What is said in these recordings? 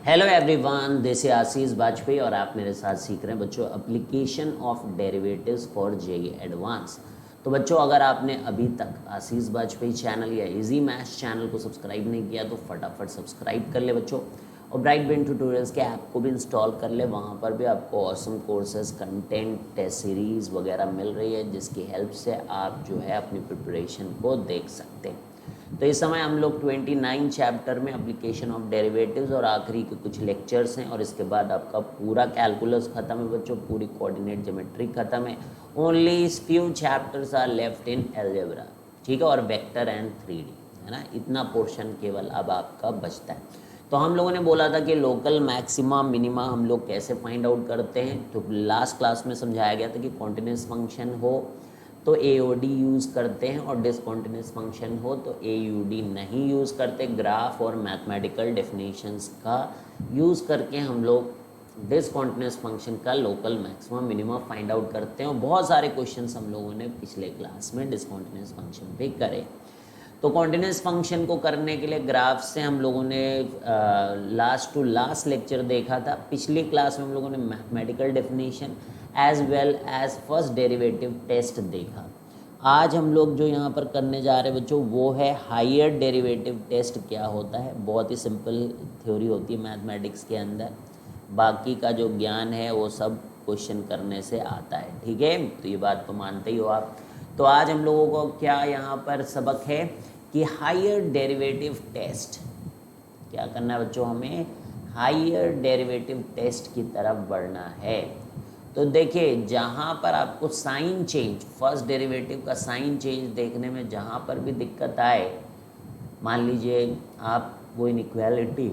Hello everyone, this is Ashish Vajpayee और आप मेरे साथ सीख रहे हैं बच्चों application of derivatives for JEE advance. तो बच्चों, अगर आपने अभी तक आशीष वाजपेयी चैनल या इजी मैथ्स चैनल को सब्सक्राइब नहीं किया तो फटाफट सब्सक्राइब कर ले बच्चों, और ब्राइट बेन ट्यूटोरियल्स के ऐप को भी इंस्टॉल कर ले। वहाँ पर भी आपको awesome courses, content, test series वगैरह मिल रही है, जिसकी हेल्प से आप जो है अपनी प्रिपरेशन को देख सकते हैं। तो इस समय हम लोग 29 चैप्टर में एप्लीकेशन ऑफ डेरिवेटिव्स और आखिरी के कुछ लेक्चर्स हैं, और इसके बाद आपका पूरा कैलकुलस खत्म है बच्चों, पूरी कोऑर्डिनेट ज्योमेट्री खत्म है। Only few chapters are left in algebra, ठीक है, और वेक्टर एंड 3D, है ना। इतना पोर्शन केवल अब आपका बचता है। तो हम लोगों ने बोला था कि लोकल मैक्सिमा मिनिमा हम लोग कैसे फाइंड आउट करते हैं। तो लास्ट क्लास में समझाया गया था कि कॉन्टिन्यूस फंक्शन हो तो AOD यूज़ करते हैं, और डिसकॉन्टिन्यूस फंक्शन हो तो AUD नहीं यूज़ करते। ग्राफ और मैथमेटिकल डेफिनेशंस का यूज़ करके हम लोग डिसकॉन्टिन्यूस फंक्शन का local maximum minimum find out करते हैं, और बहुत सारे क्वेश्चंस हम लोगों ने पिछले क्लास में डिसकॉन्टिन्यूस फंक्शन पे करे। तो कॉन्टिन्यूस फंक्शन को करने के लिए ग्राफ से हम लोगों ने लास्ट टू लास्ट लेक्चर देखा था। पिछली क्लास में हम लोगों ने mathematical definition as well as first derivative test देखा। आज हम लोग जो यहाँ पर करने जा रहे हैं बच्चों वो है हायर डेरिवेटिव टेस्ट क्या होता है। बहुत ही सिंपल थ्योरी होती है मैथमेटिक्स के अंदर, बाकी का जो ज्ञान है वो सब क्वेश्चन करने से आता है, ठीक है। तो ये बात तो मानते ही हो आप। तो आज हम लोगों को क्या यहाँ पर सबक है कि हायर डेरिवेटिव टेस्ट क्या करना है बच्चों, हमें हायर डेरिवेटिव टेस्ट की तरफ बढ़ना है। तो देखिए, जहाँ पर आपको साइन चेंज, फर्स्ट डेरिवेटिव का साइन चेंज देखने में जहाँ पर भी दिक्कत आए, मान लीजिए आप वो इनइक्वालिटी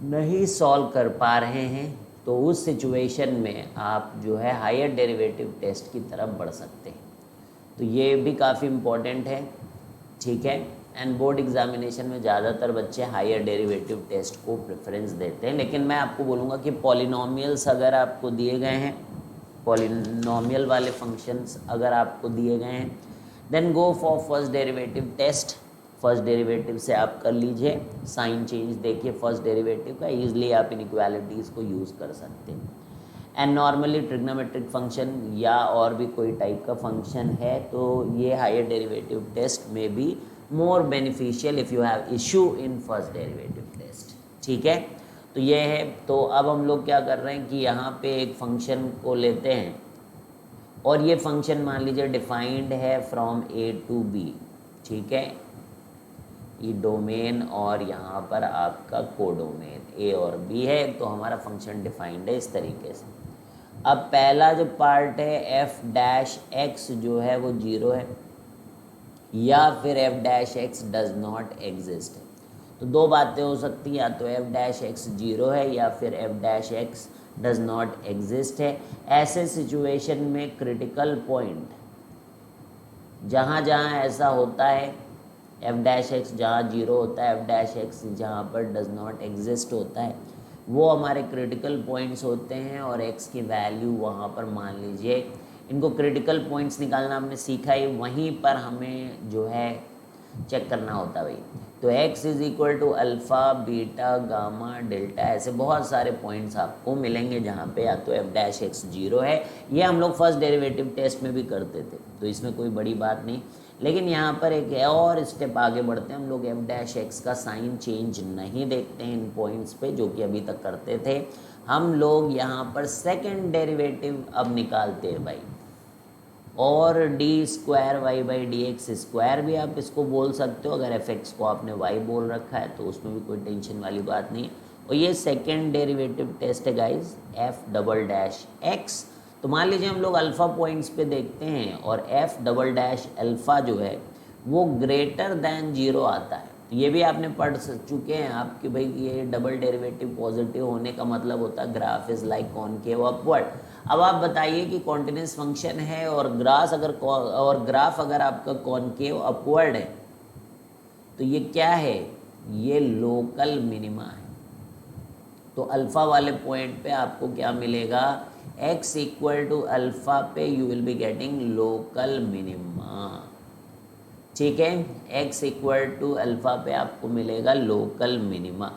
नहीं सॉल्व कर पा रहे हैं, तो उस सिचुएशन में आप जो है हायर डेरिवेटिव टेस्ट की तरफ बढ़ सकते हैं। तो ये भी काफ़ी इम्पोर्टेंट है, ठीक है। एंड बोर्ड एग्जामिनेशन में ज़्यादातर बच्चे हायर डेरिवेटिव टेस्ट को प्रेफरेंस देते हैं, लेकिन मैं आपको बोलूँगा कि पॉलिनोमियल्स अगर आपको दिए गए हैं, पॉलिनोमियल वाले फंक्शंस अगर आपको दिए गए हैं, then go for first derivative test. First derivative से आप कर लीजिए, साइन चेंज देखिए फर्स्ट डेरिवेटिव का, ईजिली आप इनइक्वालिटीज़ को यूज़ कर सकते हैं। एंड नॉर्मली ट्रिग्नोमेट्रिक फंक्शन या और भी कोई टाइप का फंक्शन है तो ये हायर डेरिवेटिव टेस्ट में भी more beneficial if you have issue in first derivative test, ठीक है। तो ये है। तो अब हम लोग क्या कर रहे हैं कि यहाँ पे एक फंक्शन को लेते हैं, और ये फंक्शन मान लीजिए डिफाइंड है फ्रॉम A to B, ठीक है। ये डोमेन और यहाँ पर आपका कोडोमेन A और B है, तो हमारा फंक्शन डिफाइंड है इस तरीके से। अब पहला जो पार्ट है f' जो है वो 0 है, या फिर f' डज नॉट एग्जिस्ट है। तो दो बातें हो सकती हैं, या तो f' 0 है या फिर f' डज नॉट एग्जिस्ट है। ऐसे सिचुएशन में क्रिटिकल पॉइंट जहाँ जहाँ ऐसा होता है, f' जहाँ 0 होता है, f' जहाँ पर डज नॉट एग्जिस्ट होता है, वो हमारे क्रिटिकल पॉइंट्स होते हैं, और x की वैल्यू वहाँ पर मान लीजिए, इनको क्रिटिकल पॉइंट्स निकालना हमने सीखा ही, वहीं पर हमें जो है चेक करना होता है भाई। तो x is equal to alpha, beta, gamma, delta, ऐसे बहुत सारे पॉइंट्स आपको मिलेंगे जहाँ पे या तो f' 0 है। ये हम लोग फर्स्ट डेरिवेटिव टेस्ट में भी करते थे, तो इसमें कोई बड़ी बात नहीं। लेकिन यहाँ पर एक और स्टेप आगे बढ़ते हैं, हम लोग f' का साइन चेंज नहीं देखते हैं इन पॉइंट्स पे, जो कि अभी तक करते थे। हम लोग यहाँ पर सेकेंड डेरिवेटिव अब निकालते हैं भाई, और d²y/dx² भी आप इसको बोल सकते हो। अगर f(x) को आपने y बोल रखा है तो उसमें भी कोई टेंशन वाली बात नहीं है। और ये सेकेंड डेरिवेटिव टेस्ट है गाइज, f'(x). तो मान लीजिए हम लोग अल्फ़ा पॉइंट्स पे देखते हैं, और f'(अल्फ़ा) जो है वो ग्रेटर दैन 0 आता है। तो ये भी आपने पढ़ चुके हैं आप कि भाई ये डबल डेरिवेटिव पॉजिटिव होने का मतलब होता है graph is like concave upward. अब आप बताइए कि कॉन्टिन्यूस फंक्शन है और ग्राफ अगर आपका कॉनकेव अपवर्ड है, तो ये क्या है, ये लोकल मिनिमा है। तो अल्फ़ा वाले पॉइंट पे आपको क्या मिलेगा, x इक्वल टू अल्फ़ा पे you will be getting local minima, ठीक है। x इक्वल टू अल्फ़ा पे आपको मिलेगा लोकल मिनिमा।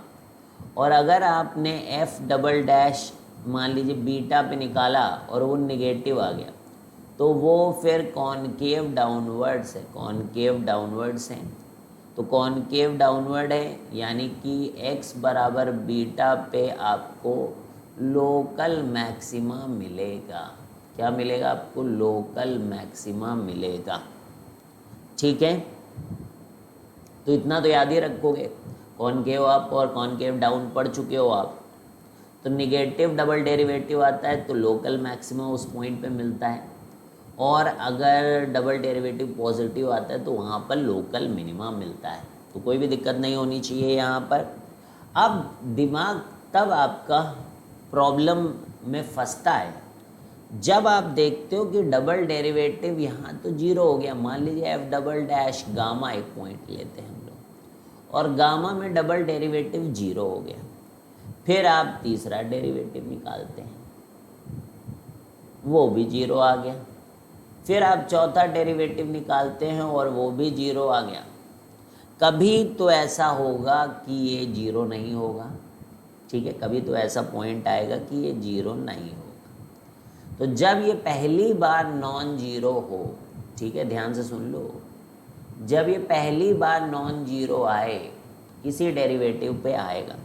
और अगर आपने एफ डबल डैश मान लीजिए बीटा पे निकाला और वो नेगेटिव आ गया, तो वो फिर कॉनकेव डाउनवर्ड्स है, कॉनकेव डाउनवर्ड्स है। तो कॉनकेव डाउनवर्ड है यानी कि x बराबर बीटा पे आपको लोकल मैक्सिमा मिलेगा। क्या मिलेगा आपको? लोकल मैक्सिमा मिलेगा। ठीक है, तो इतना तो याद ही रखोगे। कॉनकेव अप और कॉनकेव डाउन पढ़ चुके हो आप। तो निगेटिव डबल डेरिवेटिव आता है तो लोकल मैक्सिमा उस पॉइंट पे मिलता है, और अगर डबल डेरिवेटिव पॉजिटिव आता है तो वहाँ पर लोकल मिनिमा मिलता है। तो कोई भी दिक्कत नहीं होनी चाहिए यहाँ पर। अब दिमाग तब आपका प्रॉब्लम में फंसता है जब आप देखते हो कि डबल डेरिवेटिव यहाँ तो जीरो हो गया। मान लीजिए एफ डबल डैश गामा एक पॉइंट लेते हैं हम लोग, और गामा में डबल डेरिवेटिव जीरो हो गया। फिर आप तीसरा डेरिवेटिव निकालते हैं, वो भी जीरो आ गया। फिर आप चौथा डेरिवेटिव निकालते हैं और वो भी जीरो आ गया। कभी तो ऐसा होगा कि ये जीरो नहीं होगा, ठीक है, कभी तो ऐसा पॉइंट आएगा कि ये जीरो नहीं होगा। तो जब ये पहली बार नॉन जीरो हो, ठीक है, ध्यान से सुन लो, जब ये पहली बार नॉन जीरो आए, किसी डेरिवेटिव पे आएगा,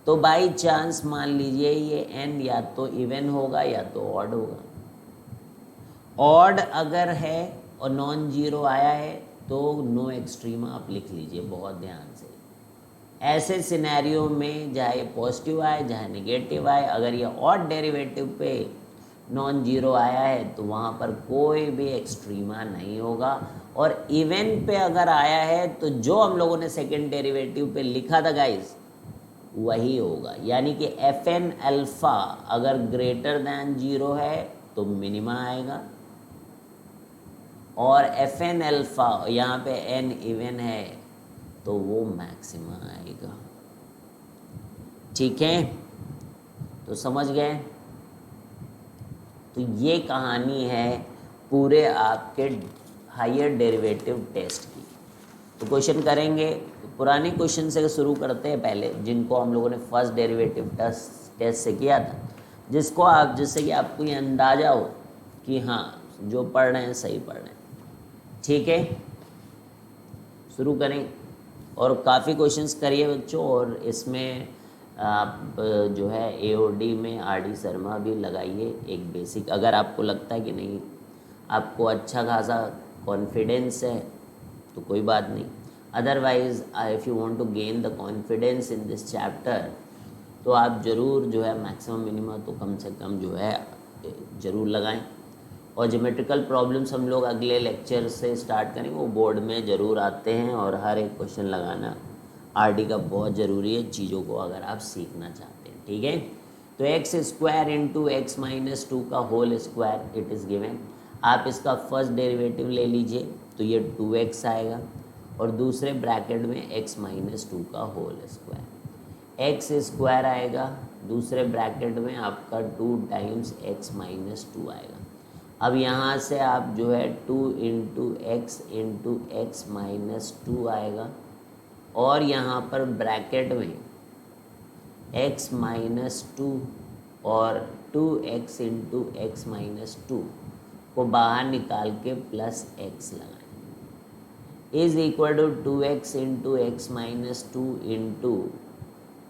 तो बाई चांस मान लीजिए ये n या तो इवन होगा या तो ऑड होगा। ऑड अगर है और नॉन जीरो आया है तो नो एक्सट्रीमा आप लिख लीजिए बहुत ध्यान से। ऐसे सिनेरियो में चाहे पॉजिटिव आए चाहे नेगेटिव आए, अगर ये ऑड डेरिवेटिव पे नॉन जीरो आया है तो वहाँ पर कोई भी एक्सट्रीमा नहीं होगा। और इवन पे अगर आया है तो जो हम लोगों ने सेकेंड डेरिवेटिव पे लिखा था गाइस वही होगा। यानी कि एफ एन अल्फ़ा अगर ग्रेटर दैन जीरो है तो मिनिमा आएगा, और एफ एन अल्फ़ा यहाँ पे एन इवन है तो वो मैक्सिमा आएगा। ठीक है, तो समझ गए। तो ये कहानी है पूरे आपके हायर डेरिवेटिव टेस्ट की। तो क्वेश्चन करेंगे, पुराने क्वेश्चन से शुरू करते हैं पहले, जिनको हम लोगों ने फर्स्ट डेरिवेटिव टेस्ट से किया था, जिसको आप, जिससे कि आपको ये अंदाज़ा हो कि हाँ जो पढ़ रहे हैं सही पढ़ रहे हैं। ठीक है, शुरू करें। और काफ़ी क्वेश्चंस करिए बच्चों, और इसमें आप जो है AOD में RD शर्मा भी लगाइए एक बेसिक। अगर आपको लगता है कि नहीं आपको अच्छा खासा कॉन्फिडेंस है तो कोई बात नहीं, otherwise if you want to gain the confidence in this chapter तो आप ज़रूर जो है मैक्सिमम मिनिमम तो कम से कम जो है ज़रूर लगाएं। और ज्योमेट्रिकल प्रॉब्लम्स हम लोग अगले लेक्चर से स्टार्ट करेंगे, वो बोर्ड में ज़रूर आते हैं, और हर एक क्वेश्चन लगाना RD का बहुत ज़रूरी है चीज़ों को अगर आप सीखना चाहते हैं। ठीक है, तो x square into x minus 2 का whole square it is given. आप इसका फर्स्ट डेरिवेटिव ले लीजिए तो ये 2x आएगा, और दूसरे ब्रैकेट में x माइनस 2 का होल स्क्वायर, एक्स स्क्वायर आएगा, दूसरे ब्रैकेट में आपका 2 टाइम्स x माइनस 2 आएगा। अब यहाँ से आप जो है 2 इंटू एक्स माइनस 2 आएगा, और यहाँ पर ब्रैकेट में x माइनस 2 और 2x इंटू एक्स माइनस 2 को बाहर निकाल के प्लस x लगाएं, is equal to 2x into x minus 2 into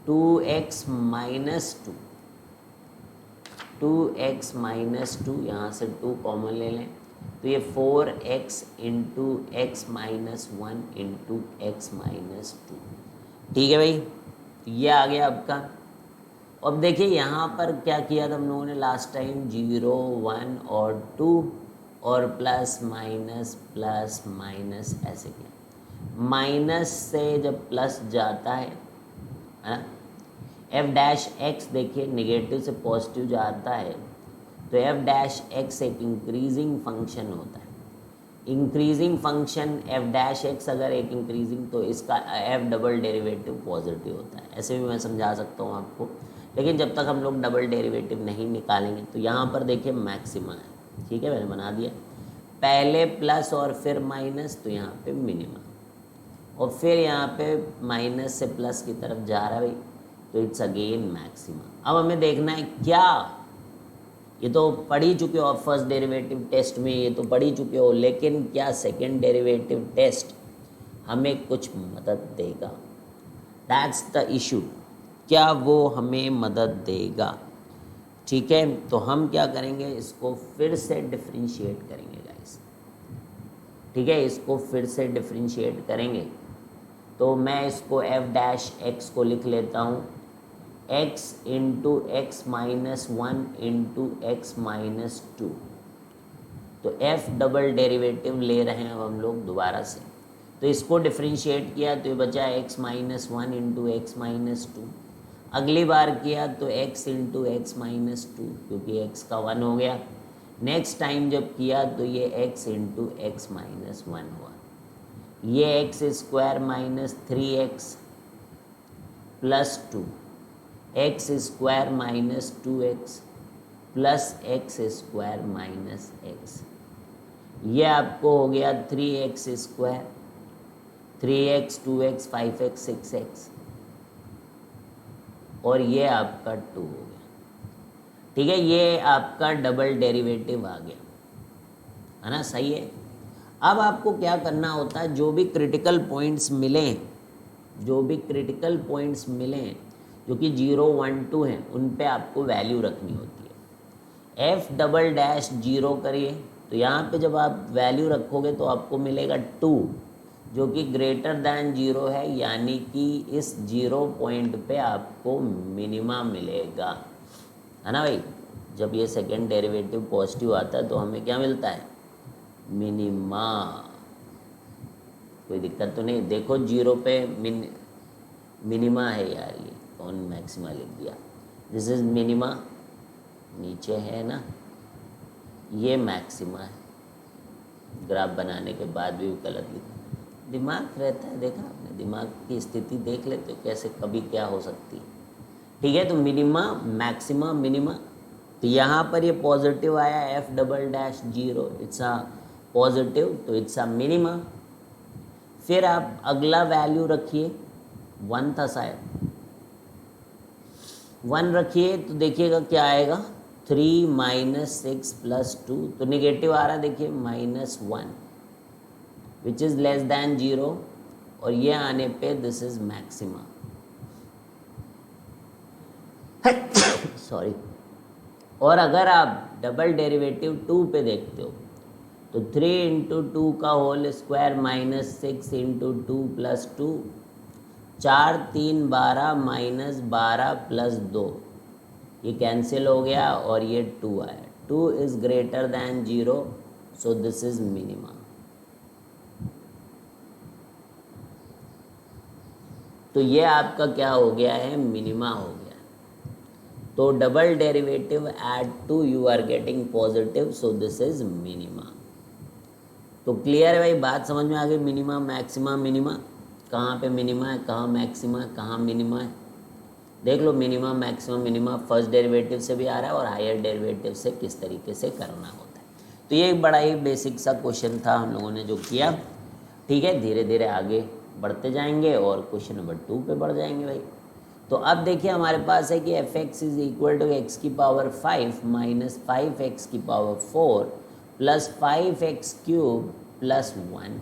2x minus 2, 2x minus 2, यहाँ से 2 कॉमन ले लें तो ये 4x into x minus 1 into x minus 2। ठीक है भाई, तो ये आ गया आपका। अब देखिए यहाँ पर क्या किया था हम लोगों ने लास्ट टाइम, 0 1 और 2 और प्लस माइनस ऐसे किया। माइनस से जब प्लस जाता है ना, एफ डैश एक्स देखिए नेगेटिव से पॉजिटिव जाता है तो एफ डैश एक्स एक इंक्रीजिंग फंक्शन होता है। Increasing function F dash x अगर एक इंक्रीजिंग तो इसका एफ डबल डेरिवेटिव पॉजिटिव होता है। ऐसे भी मैं समझा सकता हूँ आपको, लेकिन जब तक हम लोग डबल डेरिवेटिव नहीं निकालेंगे। तो यहाँ पर देखिए मैक्सिमा है, ठीक है, मैंने बना दिया, पहले प्लस और फिर माइनस, तो यहाँ पे मिनिमा, और फिर यहाँ पे माइनस से प्लस की तरफ जा रहा है भाई, तो इट्स अगेन मैक्सिमा। अब हमें देखना है क्या, ये तो पढ़ ही चुके हो फर्स्ट डेरिवेटिव टेस्ट में, ये तो पढ़ ही चुके हो, लेकिन क्या सेकेंड डेरिवेटिव टेस्ट हमें कुछ मदद देगा? दैट्स द इशू, क्या वो हमें मदद देगा? ठीक है, तो हम क्या करेंगे, इसको फिर से डिफरेंशिएट करेंगे गाइस। ठीक है, इसको फिर से डिफरेंशिएट करेंगे। तो मैं इसको एफ डैश एक्स को लिख लेता हूँ x into x minus one into x minus to. तो f डबल डेरिवेटिव ले रहे हैं अब हम लोग दोबारा से, तो इसको डिफरेंशिएट किया तो ये बचा x minus one into x minus two. अगली बार किया तो x into x minus two, क्योंकि x का वन हो गया। नेक्स्ट टाइम जब किया तो ये x into x minus one हुआ। ये x square minus three x plus two, x square minus two x plus x square minus x, ये आपको हो गया three x square, three x, two x, five x, six x, और ये आपका to हो गया। ठीक है, ये आपका डबल डेरिवेटिव आ गया, है ना, सही है। अब आपको क्या करना होता है, जो भी क्रिटिकल पॉइंट्स मिलें, जो भी क्रिटिकल पॉइंट्स मिलें जो कि 0, 1, 2 हैं, उन पे आपको वैल्यू रखनी होती है। एफ डबल डैश 0 करिए, तो यहाँ पे जब आप वैल्यू रखोगे तो आपको मिलेगा 2, जो कि ग्रेटर दैन 0 है, यानी कि इस 0 पॉइंट पे आपको मिनिमा मिलेगा, है ना भाई। जब ये सेकेंड डेरिवेटिव पॉजिटिव आता है तो हमें क्या मिलता है, मिनिमा। कोई दिक्कत तो नहीं, देखो 0 पे मिनिमा है यार, ये कौन मैक्सिमा लिख दिया, दिस इज मिनिमा, नीचे है ना, ये मैक्सिमा है। ग्राफ बनाने के बाद भी गलत लिखा, दिमाग रहता है, देखा आपने, दिमाग की स्थिति देख लेते हो कैसे कभी क्या हो सकती है। ठीक है, तो मिनिमा, मैक्सिमा, मिनिमा, तो यहाँ पर ये पॉजिटिव आया, F double dash 0, it's a positive, तो इट्स अ मिनिमा। फिर आप अगला वैल्यू रखिए, 1 था शायद, 1 रखिए तो देखिएगा क्या आएगा, 3 माइनस 6 प्लस 2, तो निगेटिव आ रहा है, देखिए -1 विच इज़ लेस दैन 0, और ये आने पे दिस इज मैक्सिमा। सॉरी। और अगर आप डबल डेरिवेटिव 2 पे देखते हो तो 3 इंटू 2 का whole square minus 6 into 2 plus 2, 4 3 12 minus 12 plus 2, ये कैंसिल हो गया और ये 2 आया। 2 is greater than 0, so this is minima. तो ये आपका क्या हो गया है, मिनिमा हो गया। तो double derivative at 2 you are getting positive, so this is minima. तो क्लियर है भाई, बात समझ में आ गई, मिनिमा, मैक्सिमा, मिनिमा, कहाँ पे मिनिमा है, कहाँ मैक्सिमा है, कहाँ मिनिमा है। देख लो, minima, maximum, minima first derivative से भी आ रहा है और हायर डेरिवेटिव से किस तरीके से करना होता है। तो ये एक बड़ा ही बेसिक सा क्वेश्चन था हम लोगों ने जो किया। ठीक है, धीरे धीरे आगे बढ़ते जाएंगे और क्वेश्चन नंबर 2 पे बढ़ जाएंगे भाई। तो अब देखिए हमारे पास है कि f x is equal to x की पावर 5 माइनस 5x की power 4 plus 5x cube plus 1।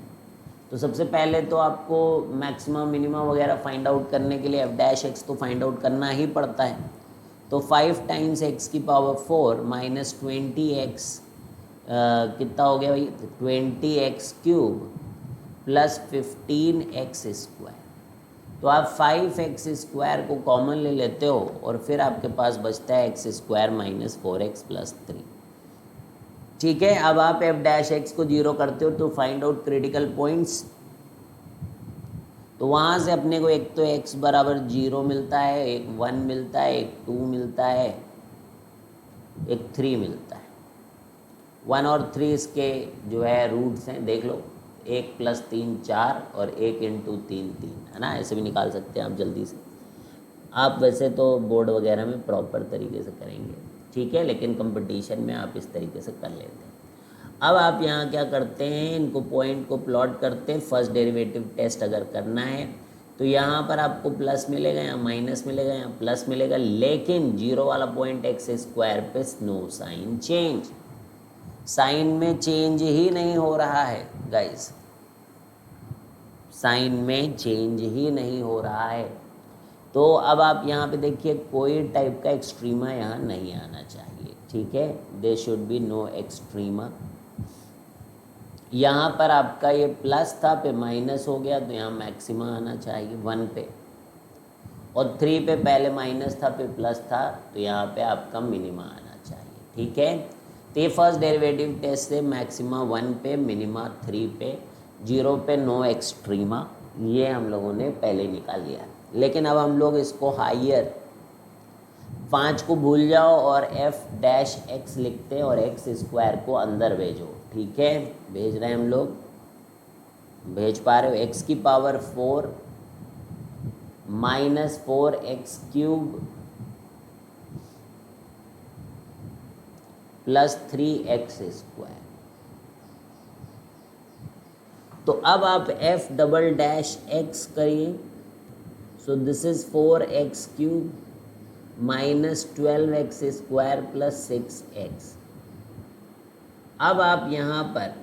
तो सबसे पहले तो आपको मैक्सिमम, मिनिमम वगैरह फाइंड आउट करने के लिए एफ डैश एक्स तो फाइंड आउट करना ही पड़ता है। तो 5 टाइम्स एक्स की पावर 4 माइनस 20x कितना हो गया भाई, 20x cube plus 15x square. तो आप 5x स्क्वायर को कॉमन ले लेते हो और फिर आपके पास बचता है x square minus 4x plus 3। ठीक है, अब आप एफ डैश एक्स को 0 करते हो तो फाइंड आउट क्रिटिकल पॉइंट्स। तो वहाँ से अपने को एक तो x बराबर 0 मिलता है, एक 1 मिलता है, एक 2 मिलता है, एक 3 मिलता है। 1 और 3 इसके जो है रूट्स हैं, देख लो, 1 प्लस 3 4 और 1 इंटू 3 3, है ना, ऐसे भी निकाल सकते हैं आप जल्दी से। आप वैसे तो बोर्ड वगैरह में प्रॉपर तरीके से करेंगे, ठीक है, लेकिन कंपटीशन में आप इस तरीके से कर लेते हैं। अब आप यहाँ क्या करते हैं, इनको पॉइंट को प्लॉट करते हैं। फर्स्ट डेरिवेटिव टेस्ट अगर करना है तो यहाँ पर आपको प्लस मिलेगा, यहाँ माइनस मिलेगा, यहाँ प्लस मिलेगा, लेकिन जीरो वाला पॉइंट एक्स स्क्वायर पे नो साइन चेंज, साइन में चेंज ही नहीं हो रहा है गाइस, साइन में चेंज ही नहीं हो रहा है। तो अब आप यहाँ पे देखिए कोई टाइप का एक्सट्रीमा यहाँ नहीं आना चाहिए, ठीक है, they should be no extrema. यहाँ पर आपका ये प्लस था पे माइनस हो गया, तो यहाँ मैक्सिमा आना चाहिए 1 पे, और 3 पे पहले माइनस था पे प्लस था, तो यहाँ पे आपका मिनिमा आना चाहिए, ठीक है। तो ये फर्स्ट डेरिवेटिव टेस्ट से मैक्सिमा 1 पे, मिनिमा 3 पे, 0 पे नो एक्सट्रीमा, ये हम लोगों ने पहले निकाल लिया। लेकिन अब हम लोग इसको हायर 5 को भूल जाओ और एफ डैश एक्स लिखते हैं और एक्स स्क्वायर को अंदर भेजो, ठीक है, भेज रहे हैं हम लोग, भेज पा रहे हो, एक्स की power 4 minus 4x cube plus 3x square. तो अब आप f डबल डैश x करिए, सो this is 4x cube minus 12x square plus 6x। अब आप यहाँ पर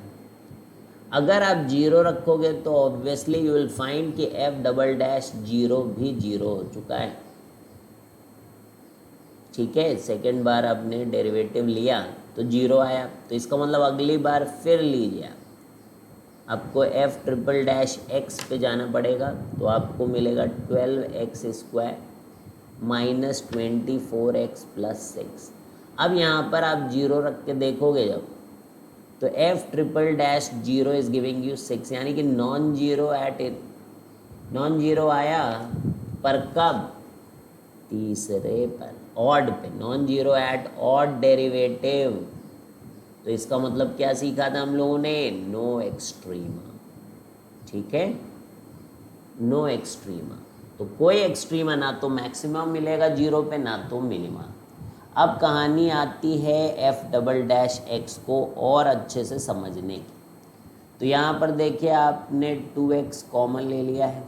अगर आप 0 रखोगे तो ऑब्वियसली यू विल फाइंड कि f डबल डैश 0 भी 0 हो चुका है, ठीक है। सेकेंड बार आपने डेरिवेटिव लिया तो 0 आया, तो इसका मतलब अगली बार फिर लीजिए आप, आपको f ट्रिपल डैश x पे जाना पड़ेगा, तो आपको मिलेगा 12x square minus 24x plus 6। अब यहाँ पर आप 0 रख के देखोगे जब, तो f triple dash 0 is giving you 6, यानी कि non zero at it, non zero आया पर कब, तीसरे पर, ऑड पे, non zero at odd derivative. तो इसका मतलब क्या सीखा था हम लोगों ने, नो एक्सट्रीमा, ठीक है, नो एक्सट्रीमा। तो कोई एक्सट्रीमा, ना तो मैक्सिमम मिलेगा 0 पे ना तो मिनिमा। अब कहानी आती है f डबल डैश एक्स को और अच्छे से समझने की। तो यहाँ पर देखिए आपने 2x कॉमन ले लिया है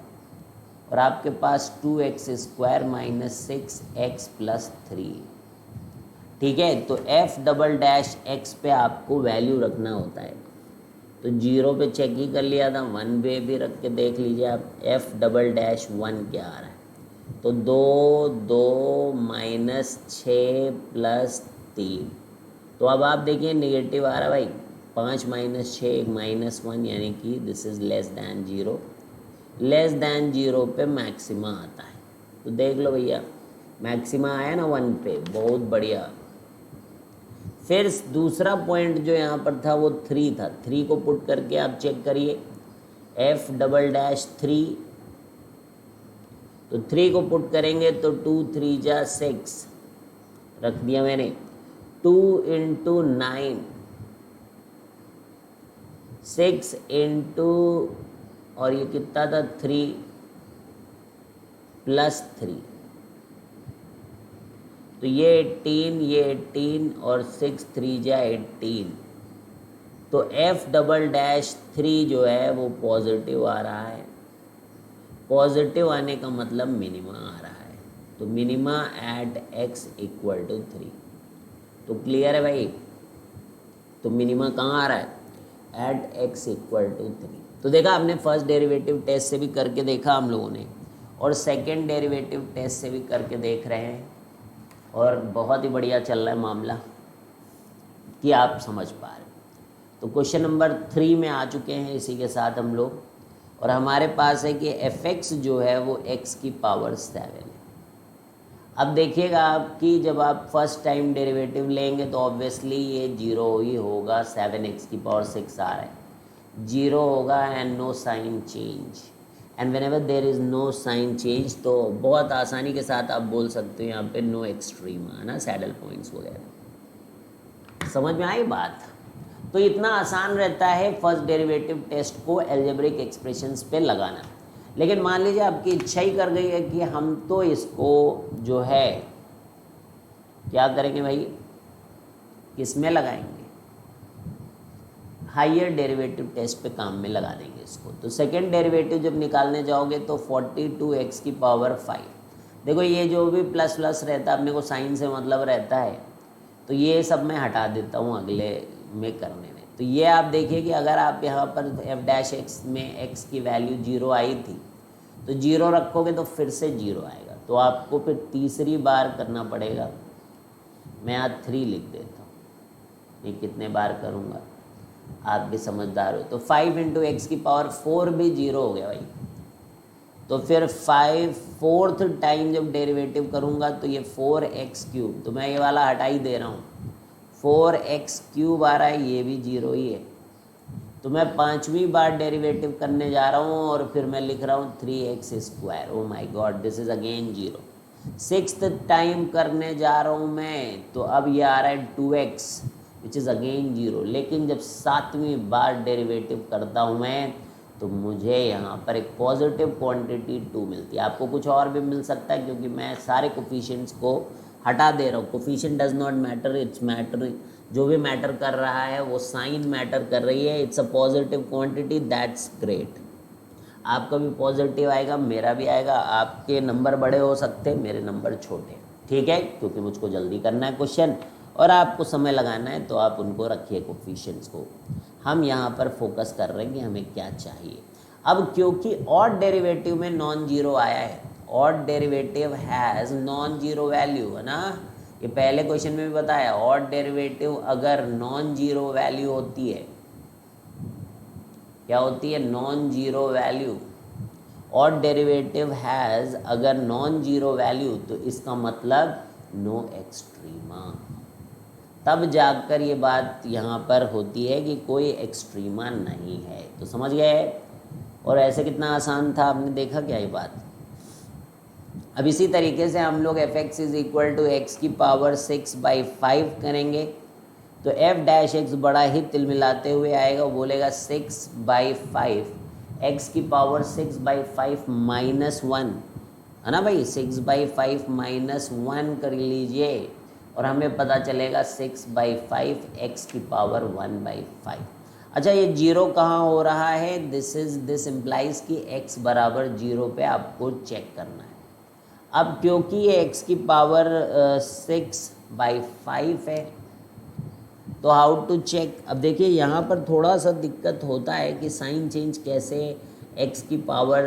और आपके पास 2x square minus 6x plus 3, ठीक है। तो f डबल डैश एक्स पे आपको वैल्यू रखना होता है, तो 0 पे चेक ही कर लिया था, 1 पे भी रख के देख लीजिए आप, f डबल डैश 1 क्या आ रहा है, तो 2 माइनस 6 प्लस 3। तो अब आप देखिए नेगेटिव आ रहा है भाई, 5 माइनस 6 1 माइनस 1, यानी कि this is less than 0, less than 0 पे मैक्सिमा आता है। तो देख लो भैया मैक्सिमा आया ना 1 पे, बहुत बढ़िया। फिर दूसरा पॉइंट जो यहाँ पर था वो 3 था, 3 को पुट करके आप चेक करिए, f डबल डैश 3, तो 3 को पुट करेंगे तो 2 3 जा 6 रख दिया मैंने, 2 इंटू 9, 6 इंटू, और ये कितना था 3 प्लस 3, तो ये 18, ये 18 और 6 3 जा 18। तो f डबल डैश 3 जो है वो पॉजिटिव आ रहा है, पॉजिटिव आने का मतलब मिनिमा आ रहा है, तो minima at x equal to 3। तो क्लियर है भाई, तो मिनिमा कहाँ आ रहा है, एट x इक्वल टू 3। तो देखा आपने, फर्स्ट डेरिवेटिव टेस्ट से भी करके देखा हम लोगों ने, और सेकंड डेरिवेटिव टेस्ट से भी करके देख रहे हैं, और बहुत ही बढ़िया चल रहा है मामला कि आप समझ पा रहे। तो क्वेश्चन नंबर 3 में आ चुके हैं इसी के साथ हम लोग, और हमारे पास है कि fx जो है वो x की पावर 7 है। अब देखिएगा आपकी, जब आप फर्स्ट टाइम डेरिवेटिव लेंगे तो ऑब्वियसली ये 0 ही होगा, 7x की पावर 6 आ रहा है, 0 होगा and no sign change, and whenever there is no sign change, तो बहुत आसानी के साथ आप बोल सकते हो यहाँ पे नो एक्सट्रीमा है ना, सैडल पॉइंट्स वगैरह। समझ में आई बात? तो इतना आसान रहता है फर्स्ट डेरिवेटिव टेस्ट को एल्जेब्रिक एक्सप्रेशंस पे लगाना। लेकिन मान लीजिए आपकी इच्छा ही कर गई है कि हम तो इसको जो है क्या करेंगे भाई, किस में लगाएंगे, हायर डेरिवेटिव टेस्ट पे काम में लगा देंगे इसको। तो सेकेंड डेरिवेटिव जब निकालने जाओगे तो 42x की पावर 5, देखो ये जो भी प्लस प्लस रहता है अपने को साइन से मतलब रहता है, तो ये सब मैं हटा देता हूँ अगले में करने में। तो ये आप देखिए कि अगर आप यहाँ पर f' में x की वैल्यू 0 आई थी तो 0 रखोगे तो फिर से 0 आएगा, तो आपको फिर तीसरी बार करना पड़ेगा। मैं आज 3 लिख देता हूँ, ये कितने बार करूँगा, आप भी समझदार हो। तो 5 × x की पावर 4 भी 0 हो गया भाई। तो फिर 4th टाइम जब डेरिवेटिव करूँगा तो ये 4x³, तो मैं ये वाला हटा ही दे रहा हूँ, 4x³ आ रहा है, ये भी 0 ही है। तो मैं 5वीं बार डेरिवेटिव करने जा रहा हूँ और फिर मैं लिख रहा हूँ 3x²। Oh my God, this is again 0। 6th time करने जा रहा हूँ मैं, तो अब ये आ रहा है 2x विच इज़ अगेन 0। लेकिन जब 7वीं बार डेरिवेटिव करता हूँ मैं तो मुझे यहाँ पर एक पॉजिटिव क्वांटिटी 2 मिलती है। आपको कुछ और भी मिल सकता है क्योंकि मैं सारे कोफिशिएंट्स को हटा दे रहा हूँ। Coefficient does not matter, it's matter, जो भी मैटर कर रहा है वो साइन मैटर कर रही है। It's a positive quantity, that's great. आपका भी पॉजिटिव आएगा, मेरा भी आएगा। आपके नंबर बड़े हो सकते हैं, मेरे नंबर छोटे, ठीक है, क्योंकि मुझको जल्दी करना है क्वेश्चन और आपको समय लगाना है, तो आप उनको रखिए कोफिशिएंट्स को। हम यहाँ पर फोकस कर रहे हैं कि हमें क्या चाहिए। अब क्योंकि ऑड डेरिवेटिव में नॉन जीरो आया है, odd derivative has non zero value, है ना, ये पहले क्वेश्चन में भी बताया। ऑड डेरिवेटिव अगर नॉन जीरो वैल्यू होती है, क्या होती है, non zero value. Odd derivative has अगर नॉन जीरो वैल्यू तो इसका मतलब नो एक्सट्रीमा। तब जाकर ये बात यहाँ पर होती है कि कोई एक्सट्रीमा नहीं है। तो समझ गए। और ऐसे कितना आसान था, आपने देखा क्या ये बात। अब इसी तरीके से हम लोग f(x) = x की पावर 6/5 करेंगे। तो f' बड़ा ही तिलमिलाते हुए आएगा, वो बोलेगा 6/5, x की पावर 6/5 -1, है ना भाई, 6/5 -1 कर लीजिए और हमें पता चलेगा 6/5 x की पावर 1/5। अच्छा, ये 0 कहाँ हो रहा है, दिस इम्प्लाइज कि x बराबर 0 पे आपको चेक करना है। अब क्योंकि ये x की पावर 6/5 है, तो हाउ टू चेक। अब देखिए यहाँ पर थोड़ा सा दिक्कत होता है कि साइन चेंज कैसे x की पावर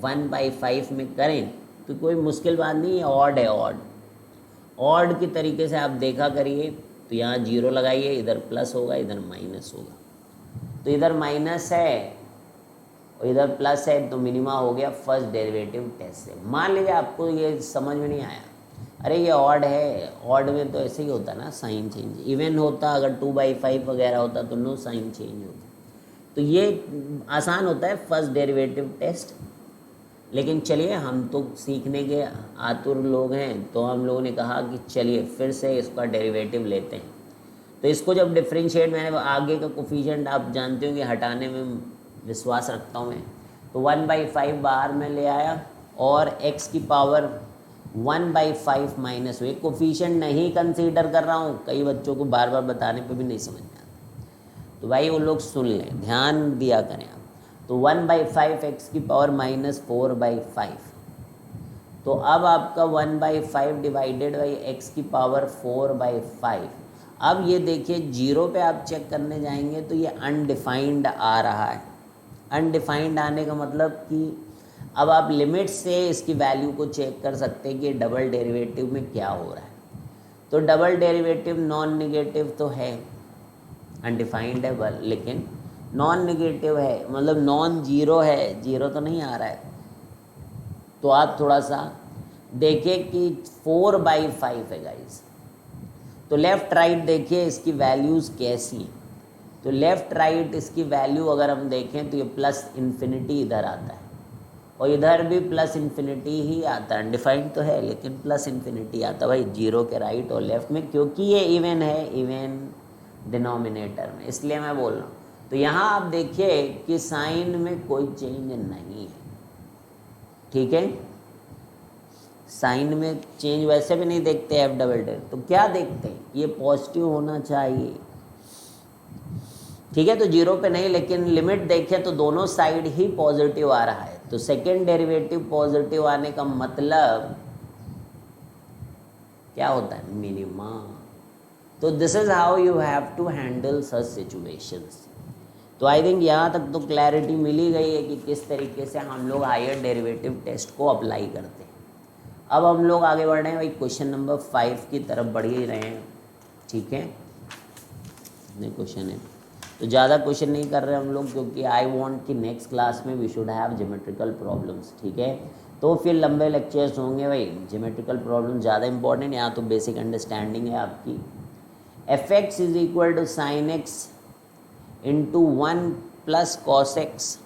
1/5 में करें, तो कोई मुश्किल बात नहीं है। ऑड है, ऑड की तरीके से आप देखा करिए। तो यहाँ 0 लगाइए, इधर प्लस होगा, इधर माइनस होगा। तो इधर माइनस है और इधर प्लस है, तो मिनिमा हो गया फर्स्ट डेरिवेटिव टेस्ट से। मान लीजिए आपको ये समझ में नहीं आया, अरे ये ऑड है, ऑड में तो ऐसे ही होता ना साइन चेंज। इवन होता अगर 2/5 वगैरह होता तो नो साइन चेंज होता। तो ये आसान होता है फर्स्ट डेरिवेटिव टेस्ट। लेकिन चलिए, हम तो सीखने के आतुर लोग हैं, तो हम लोगों ने कहा कि चलिए फिर से इसका डेरिवेटिव लेते हैं। तो इसको जब डिफ्रेंशिएट, मैंने आगे का कोफिशिएंट आप जानते हो कि हटाने में विश्वास रखता हूँ मैं, तो 1/5 बाहर में ले आया और x की पावर 1/5 माइनस हुई। कोफिशिएंट नहीं कंसीडर कर रहा हूँ, कई बच्चों को बार बार बताने पे भी नहीं समझ में आता, तो भाई वो लोग सुन लें, ध्यान दिया करें आप। तो 1/5 x की पावर -4/5। तो अब आपका 1/5 डिवाइडेड बाई x की पावर 4/5। अब ये देखिए 0 पे आप चेक करने जाएंगे तो ये अनडिफाइंड आ रहा है। अनडिफाइंड आने का मतलब कि अब आप लिमिट से इसकी वैल्यू को चेक कर सकते हैं कि डबल डेरिवेटिव में क्या हो रहा है। तो डबल डेरिवेटिव नॉन नेगेटिव तो है, अनडिफाइंड है, लेकिन नॉन नेगेटिव है, मतलब नॉन जीरो है, जीरो तो नहीं आ रहा है। तो आप थोड़ा सा देखिए कि 4/5 है गाइस। तो लेफ़्ट राइट देखिए इसकी वैल्यूज़ कैसी हैं। तो लेफ़्ट राइट इसकी वैल्यू अगर हम देखें तो ये प्लस इन्फिनिटी इधर आता है और इधर भी प्लस इन्फिनिटी ही आता है। अनडिफाइंड तो है लेकिन प्लस इन्फिनिटी आता है भाई, जीरो के राइट और लेफ़्ट में, क्योंकि ये इवन है, इवन डिनोमिनेटर में, इसलिए मैं बोल रहा हूँ। तो यहाँ आप देखिए कि साइन में कोई चेंज नहीं है, ठीक है। साइन में चेंज वैसे भी नहीं देखते f डबल डेल, तो क्या देखते हैं, ये पॉजिटिव होना चाहिए। ठीक है, तो 0 पे नहीं, लेकिन लिमिट देखें तो दोनों साइड ही पॉजिटिव आ रहा है, तो सेकेंड डेरिवेटिव पॉजिटिव आने का मतलब क्या होता है, मिनिमा। तो this is how you have to handle such situations. तो आई थिंक यहाँ तक तो क्लैरिटी मिली गई है कि किस तरीके से हम लोग हायर डेरिवेटिव टेस्ट को अप्लाई करते हैं। अब हम लोग आगे बढ़ रहे हैं भाई, क्वेश्चन नंबर 5 की तरफ बढ़ ही रहे हैं। ठीक है, इतने क्वेश्चन है तो ज़्यादा क्वेश्चन नहीं कर रहे हम लोग, क्योंकि आई वांट कि नेक्स्ट क्लास में we should have geometrical problems. ठीक है, तो फिर लंबे लेक्चर्स होंगे भाई, ज्योमेट्रिकल प्रॉब्लम ज़्यादा इंपॉर्टेंट, यहाँ तो बेसिक अंडरस्टैंडिंग है आपकी। F x is equal to sine x into 1 plus cos x,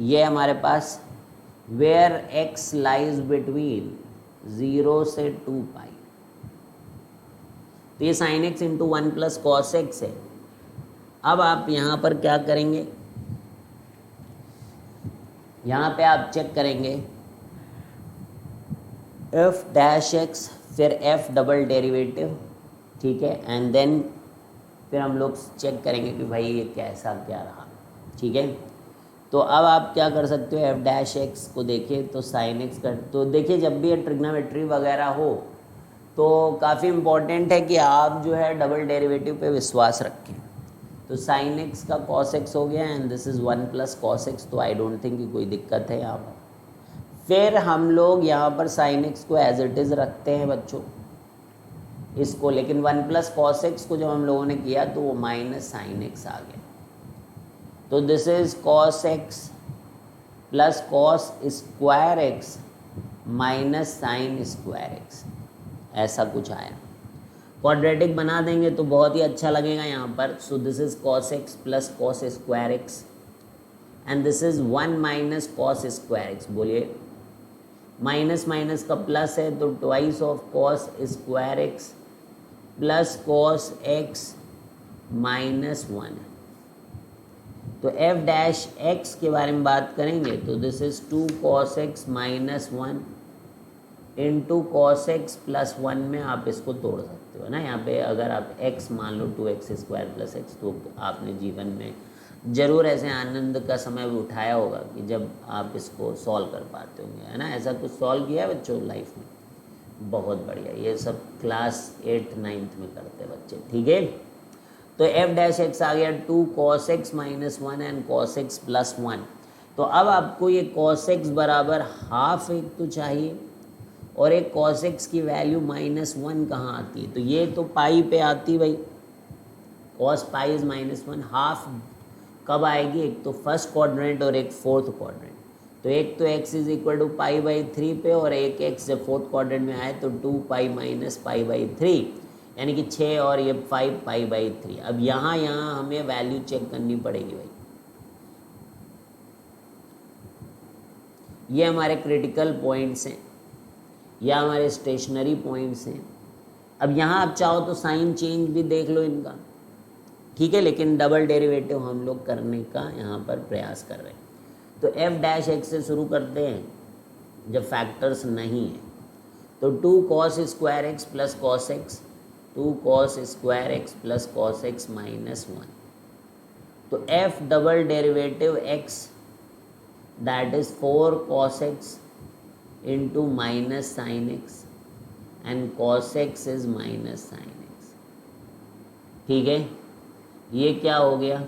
ये हमारे पास वेयर एक्स लाइज बिटवीन 0 से 2 पाई। तो ये sine x into 1 plus cos x है। अब आप यहाँ पर क्या करेंगे, यहाँ पे आप चेक करेंगे एफ डैश एक्स फिर एफ डबल डेरिवेटिव। ठीक है, एंड देन फिर हम लोग चेक करेंगे कि भाई ये कैसा क्या रहा। ठीक है, तो अब आप क्या कर सकते हो, एफ डैश एक्स को देखिए तो साइन एक्स कर, तो देखिए जब भी ये ट्रिग्नोमेट्री वगैरह हो तो काफ़ी इम्पॉर्टेंट है कि आप जो है डबल डेरिवेटिव पे विश्वास रखें। तो साइन एक्स का कॉस एक्स हो गया and this is 1 plus cos x, तो आई डोंट थिंक कि कोई दिक्कत है यहाँ पर। फिर हम लोग यहाँ पर साइन एक्स को एज इट इज़ रखते हैं बच्चों इसको, लेकिन 1 प्लस कॉस एक्स को जब हम लोगों ने किया तो वो माइनस साइन एक्स आ गया। तो this is cos x plus cos square x minus sine square x, ऐसा कुछ आया। क्वाड्रेटिक बना देंगे तो बहुत ही अच्छा लगेगा यहाँ पर। सो this is cos x plus cos square x and this is 1 minus cos square x. बोलिए, माइनस माइनस का प्लस है तो twice of cos square x plus cos x minus 1। तो एफ डैश एक्स के बारे में बात करेंगे तो this is 2 cos x minus 1 into cos x plus 1 में आप इसको तोड़ सकते हो ना। यहाँ पे अगर आप x मान लो 2x स्क्वायर प्लस एक्स, तो आपने जीवन में ज़रूर ऐसे आनंद का समय भी उठाया होगा कि जब आप इसको सॉल्व कर पाते होंगे, है ना। ऐसा कुछ सॉल्व किया है बच्चों लाइफ में? बहुत बढ़िया, ये सब क्लास 8 9th में करते बच्चे। ठीक है, तो एफ डैश एक्स आ गया 2 cos x minus 1 and cos x plus 1। तो अब आपको ये कॉस एक्स बराबर हाफ एक तो चाहिए, और एक कॉस एक्स की वैल्यू -1 कहाँ आती है? तो ये तो पाई पे आती भाई, कॉस पाई इज -1। हाफ कब आएगी? एक तो फर्स्ट क्वाड्रेंट और एक फोर्थ क्वाड्रेंट। तो एक तो x इज इक्वल टू π/3 पे, और एक x जब फोर्थ क्वाड्रेंट में आए तो 2π माइनस π/3, यानी कि 6 और ये 5 π/3। अब यहाँ हमें वैल्यू चेक करनी पड़ेगी भाई। ये हमारे क्रिटिकल पॉइंट्स हैं या हमारे स्टेशनरी पॉइंट्स हैं। अब यहाँ आप चाहो तो साइन चेंज भी देख लो इनका, ठीक है, लेकिन डबल डेरिवेटिव हम लोग करने का यहाँ पर प्रयास कर रहे हैं। तो एफ डैश एक्स से शुरू करते हैं जब फैक्टर्स नहीं है। तो 2 cos square x plus cos x, 2 cos square x plus cos x minus 1। तो f double derivative x that is 4 cos x into minus sine x and cos x is minus sine x. ठीक है, ये क्या हो गया?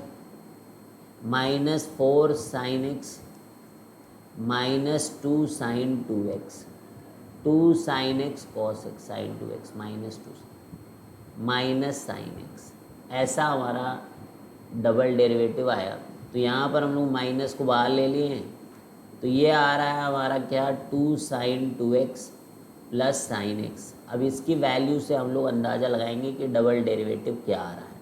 -4 sine x minus 2 sine 2x, 2 sine x cos x sine 2x minus 2 minus sine x, ऐसा हमारा double derivative आया। तो यहाँ पर हम लोग माइनस को बाहर ले लिए हैं, तो ये आ रहा है हमारा क्या? 2 sine 2x plus sine x. अब इसकी वैल्यू से हम लोग अंदाज़ा लगाएंगे कि डबल डेरिवेटिव क्या आ रहा है।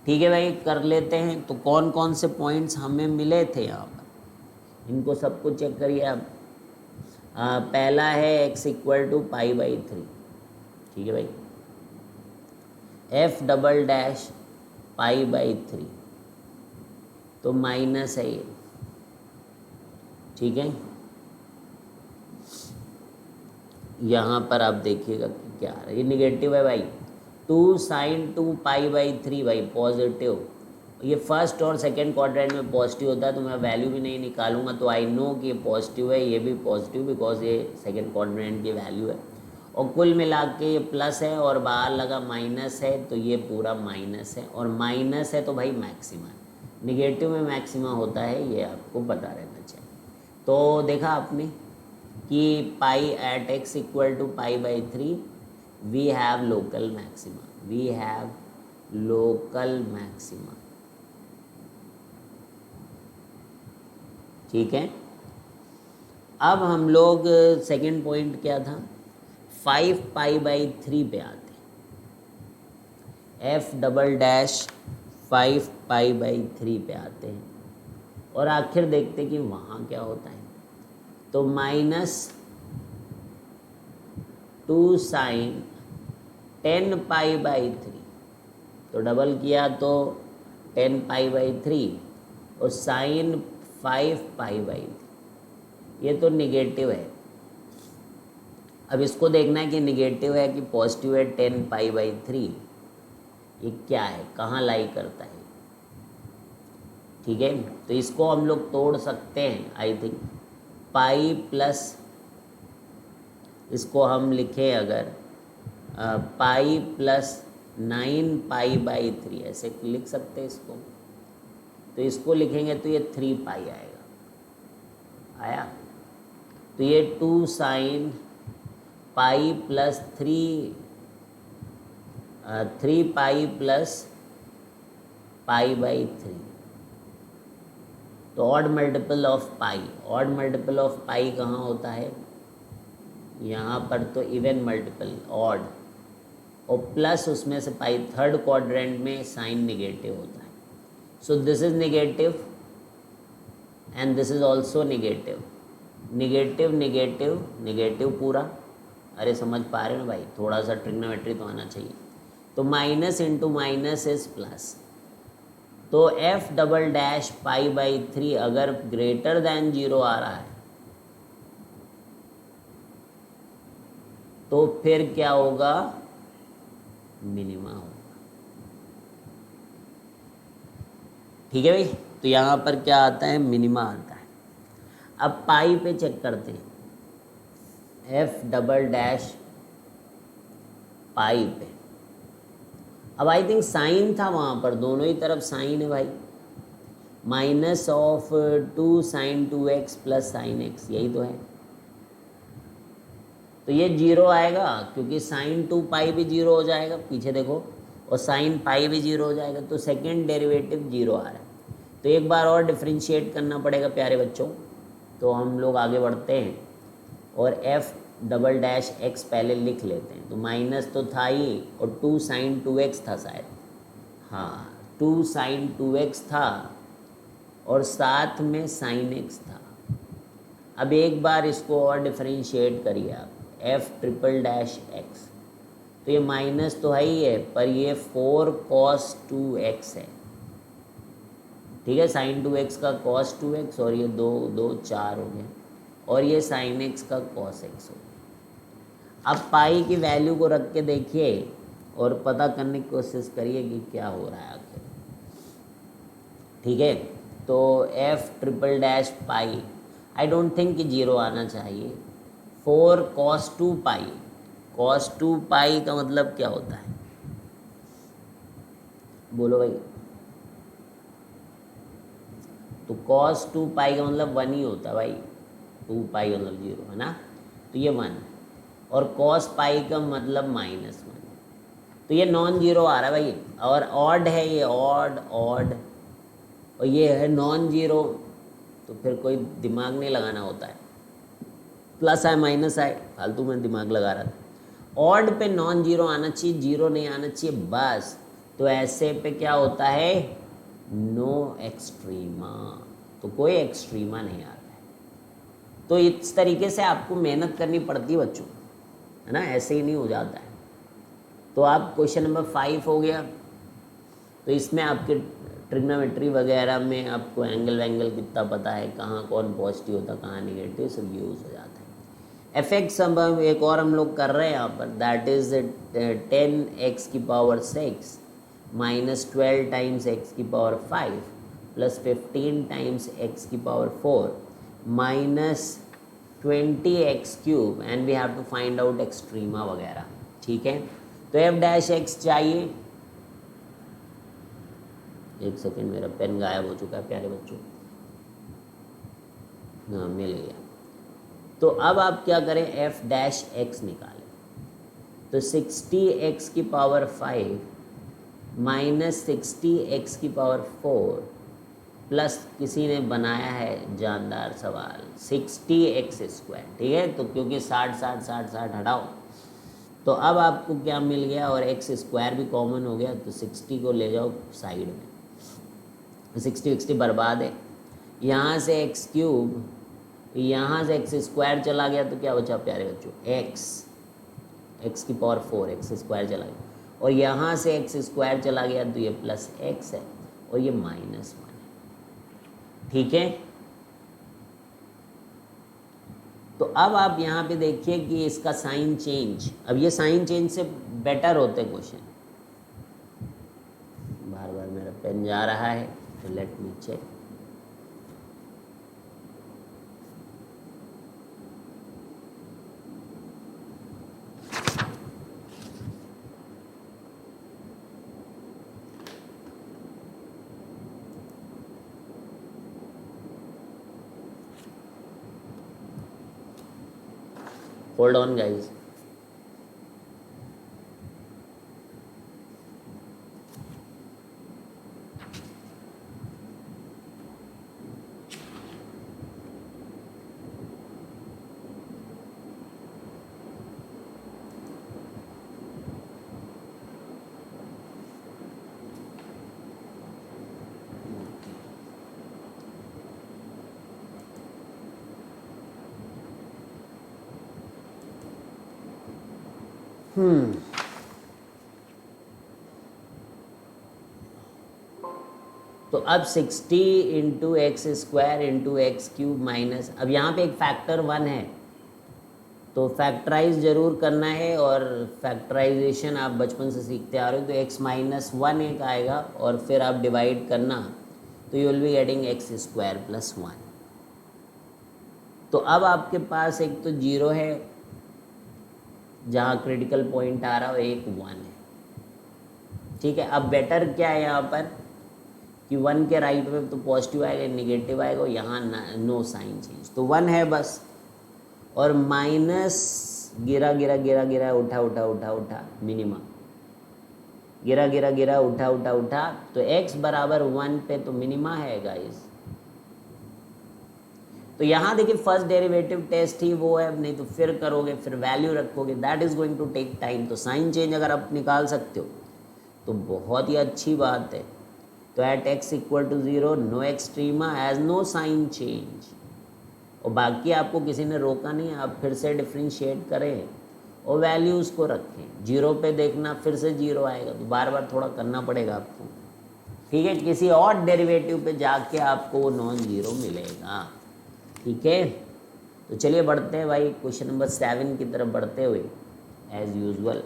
ठीक है भाई, कर लेते हैं। तो कौन कौन से पॉइंट्स हमें मिले थे यहाँ पर, इनको सबको चेक करिए आप। पहला है x इक्वल टू π/3। ठीक है भाई, एफ डबल डैश π/3 तो माइनस है ये। ठीक है, यहाँ पर आप देखिएगा कि क्या आ रहा है, ये निगेटिव है भाई। 2sin2π/3 भाई पॉजिटिव, ये फर्स्ट और सेकंड क्वाड्रेंट में पॉजिटिव होता है, तो मैं वैल्यू भी नहीं निकालूंगा, तो आई नो कि ये पॉजिटिव है, ये भी पॉजिटिव, बिकॉज ये सेकंड क्वाड्रेंट की वैल्यू है। और कुल मिला के ये प्लस है और बाहर लगा माइनस है, तो ये पूरा माइनस है, और माइनस है तो भाई मैक्सिमा है, निगेटिव में मैक्सिमा होता है, ये आपको पता रहना चाहिए। तो देखा आपने कि pi at x equal to π/3 we have local maxima, we have local maxima, ठीक है। अब हम लोग सेकंड पॉइंट क्या था, 5π/3 पे आते हैं, f" 5π/3 पे आते हैं, और आखिर देखते कि वहाँ क्या होता है। तो -2sin 10π/3, तो डबल किया तो 10π/3 और sin 5π/3, ये तो निगेटिव है। अब इसको देखना है कि निगेटिव है कि पॉजिटिव है। 10π/3 ये क्या है, कहाँ लाई करता है, ठीक है। तो इसको हम लोग तोड़ सकते हैं, आई थिंक पाई प्लस, इसको हम लिखें अगर पाई प्लस 9π/3 ऐसे लिख सकते हैं इसको। तो इसको लिखेंगे तो ये 3π आएगा, आया। तो ये 2sin पाई प्लस 3π प्लस π/3, तो odd multiple of pi, odd multiple of pi कहाँ होता है, यहाँ पर तो इवन मल्टीपल ऑड, और प्लस उसमें से पाई, थर्ड क्वाड्रेंट में साइन निगेटिव होता है। So this is negative and this is also negative, negative negative negative पूरा। अरे समझ पा रहे हो ना भाई, थोड़ा सा ट्रिग्नोमेट्री तो आना चाहिए। तो minus into minus is plus, तो f" π/3 अगर ग्रेटर देन 0 आ रहा है तो फिर क्या होगा, मिनिमा होगा, ठीक है भाई। तो यहाँ पर क्या आता है, मिनिमा आता है। अब पाई पे चेक करते हैं, f" पाई पे, अब आई थिंक साइन था वहाँ पर, दोनों ही तरफ साइन है भाई, -2sin 2x plus sin x, यही तो है। तो ये 0 आएगा क्योंकि sin 2π भी 0 हो जाएगा, पीछे देखो, और sin π भी 0 हो जाएगा, तो सेकेंड डेरिवेटिव 0 आ रहा है। तो एक बार और डिफ्रेंशिएट करना पड़ेगा प्यारे बच्चों। तो हम लोग आगे बढ़ते हैं और f" पहले लिख लेते हैं। तो माइनस तो था ही, और 2sin 2x था शायद, हाँ 2sin 2x था, और साथ में sin x था। अब एक बार इसको और डिफरेंशिएट करिए आप, f"x, तो ये माइनस तो है ही है, पर ये 4 cos 2x है, ठीक है। sin 2x का cos 2x, और ये 2 2 4 हो गया, और ये sin x का cos x हो गया। अब पाई की वैल्यू को रख के देखिए और पता करने की कोशिश करिए कि क्या हो रहा है आखिर, ठीक है। तो f" pi, I don't think कि 0 आना चाहिए। 4 cos 2π, cos 2π का मतलब क्या होता है, बोलो भाई। तो cos 2π का मतलब 1 ही होता है भाई, 2π मतलब 0 है ना, तो ये 1, और cos π का मतलब -1, तो ये नॉन जीरो आ रहा है भाई, और ऑड है ये, ऑड ऑड, और ये है नॉन जीरो, तो फिर कोई दिमाग नहीं लगाना होता है, प्लस आए माइनस आए, फालतू में दिमाग लगा रहा था। ऑड पे नॉन जीरो आना चाहिए, जीरो नहीं आना चाहिए बस। तो ऐसे पे क्या होता है, नो एक्सट्रीमा, तो कोई एक्सट्रीमा नहीं आता है। तो इस तरीके से आपको मेहनत करनी पड़ती है बच्चों, है ना, ऐसे ही नहीं हो जाता है। तो आप क्वेश्चन नंबर 5 हो गया, तो इसमें आपके ट्रिग्नोमेट्री वगैरह में आपको एंगल वैंगल कितना पता है, कहाँ कौन पॉजिटिव होता है कहाँ निगेटिव, सब यूज़ हो जाता है। एफ एक्स हम एक और हम लोग कर रहे हैं यहाँ पर, दैट इज 10x की पावर 6 माइनस 12 टाइम्स x की पावर 5 प्लस 15 टाइम्स x की power 4 minus 20x cube and we have to find out extrema वगैरह। ठीक है, तो एफ डैश एक्स चाहिए। एक सेकेंड, मेरा पेन गायब हो चुका है प्यारे बच्चों। हाँ, मिल गया। तो अब आप क्या करें, एफ डैश एक्स निकालें। तो 60x की पावर 5 माइनस 60x की पावर 4 प्लस किसी ने बनाया है जानदार सवाल 60x स्क्वायर। ठीक है, तो क्योंकि 60 हटाओ, तो अब आपको क्या मिल गया, और एक्स स्क्वायर भी कॉमन हो गया, तो 60 को ले जाओ साइड में, 60 बर्बाद है। यहाँ से एक्स क्यूब, यहाँ से एक्स स्क्वायर चला गया, तो क्या बचा प्यारे बच्चों, एक्स की पावर 4, एक्स स्क्वायर चला गया, और यहाँ से एक्स स्क्वायर चला गया, तो ये प्लस एक्स है और ये माइनस 1 है। ठीक है, तो अब आप यहाँ पे देखिए कि इसका साइन चेंज, अब ये साइन चेंज से बेटर होते क्वेश्चन। बार बार मेरा पेन जा रहा है, तो let me check. Hold on guys. तो अब 60 into x square into x cube minus, अब यहाँ पे एक फैक्टर 1 है, तो फैक्टराइज जरूर करना है, और फैक्टराइजेशन आप बचपन से सीखते आ रहे हो। तो x माइनस 1 एक आएगा, और फिर आप डिवाइड करना, तो you will be getting x square plus 1। तो अब आपके पास एक तो 0 है जहाँ क्रिटिकल पॉइंट आ रहा हो, एक 1 है। ठीक है, अब बेटर क्या है यहाँ पर कि 1 के राइट में तो पॉजिटिव आएगा, निगेटिव आएगा, यहाँ नो साइन चेंज, तो 1 है बस, और माइनस गिरा गिरा गिरा गिरा उठा उठा उठा उठा मिनिमम, गिरा गिरा गिरा उठा उठा उठा, तो x बराबर 1 पे तो मिनिमा है गाइस। तो यहाँ देखिए फर्स्ट डेरिवेटिव टेस्ट ही वो है, नहीं तो फिर करोगे, फिर वैल्यू रखोगे, that is going to take time. तो साइन चेंज अगर आप निकाल सकते हो तो बहुत ही अच्छी बात है। तो at x equal to 0 no extrema as no sign change, और बाकी आपको किसी ने रोका नहीं, आप फिर से डिफ्रेंशिएट करें और वैल्यूज़ को रखें। 0 पे देखना, फिर से 0 आएगा, तो बार बार थोड़ा करना पड़ेगा आपको। ठीक है, किसी और डेरिवेटिव पे जाके आपको वो नॉन जीरो मिलेगा। ठीक है, तो चलिए बढ़ते हैं भाई क्वेश्चन नंबर 7 की तरफ बढ़ते हुए एज यूजुअल।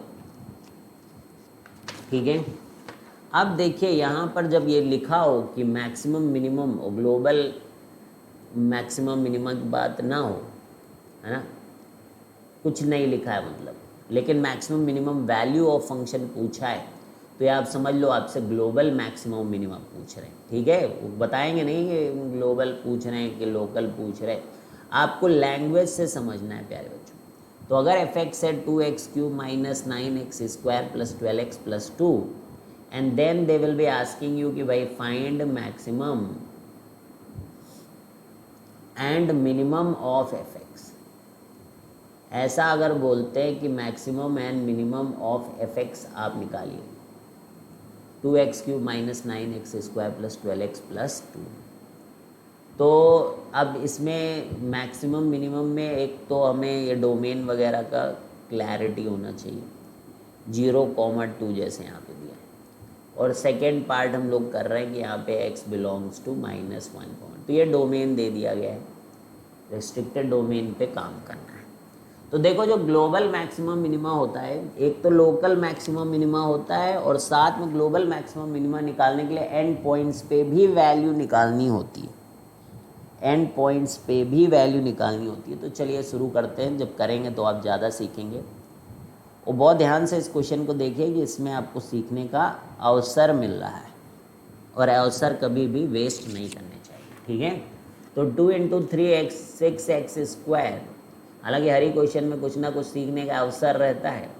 ठीक है, अब देखिए यहाँ पर जब ये लिखा हो कि मैक्सिमम मिनिमम और ग्लोबल मैक्सिमम मिनिमम की बात ना हो, है ना, कुछ नहीं लिखा है मतलब, लेकिन maximum minimum value of function पूछा है, तो ये आप समझ लो आपसे ग्लोबल मैक्सिमम मिनिमम पूछ रहे हैं। ठीक है, वो बताएंगे नहीं कि ग्लोबल पूछ रहे हैं कि लोकल पूछ रहे हैं, आपको लैंग्वेज से समझना है प्यारे बच्चों। तो अगर एफ एक्स है 2x³ minus 9x² plus 12x plus 2, and then they will be asking you कि भाई find maximum and minimum of f x. ऐसा अगर बोलते हैं कि maximum and minimum of f x आप निकालिए, 2x³ minus 9x² plus 12x plus 2। तो अब इसमें मैक्सिमम मिनिमम में एक तो हमें ये डोमेन वगैरह का क्लैरिटी होना चाहिए, 0,2 जैसे यहाँ पे दिया है, और सेकेंड पार्ट हम लोग कर रहे हैं कि यहाँ पे x बिलोंग्स टू -1, तो ये डोमेन दे दिया गया है, रेस्ट्रिक्टेड डोमेन पे काम करना है। तो देखो जो ग्लोबल मैक्सिमम मिनिमा होता है, एक तो लोकल मैक्सिमम मिनिमा होता है और साथ में ग्लोबल मैक्सिमम मिनिमा निकालने के लिए एंड पॉइंट्स पे भी वैल्यू निकालनी होती है, एंड पॉइंट्स पे भी वैल्यू निकालनी होती है। तो चलिए शुरू करते हैं, जब करेंगे तो आप ज़्यादा सीखेंगे। और बहुत ध्यान से इस क्वेश्चन को देखिए कि इसमें आपको सीखने का अवसर मिल रहा है और अवसर कभी भी वेस्ट नहीं करने चाहिए, ठीक है। तो 2 × 3x 6x स्क्वायर, हालांकि हर ही क्वेश्चन में कुछ ना कुछ सीखने का अवसर रहता है।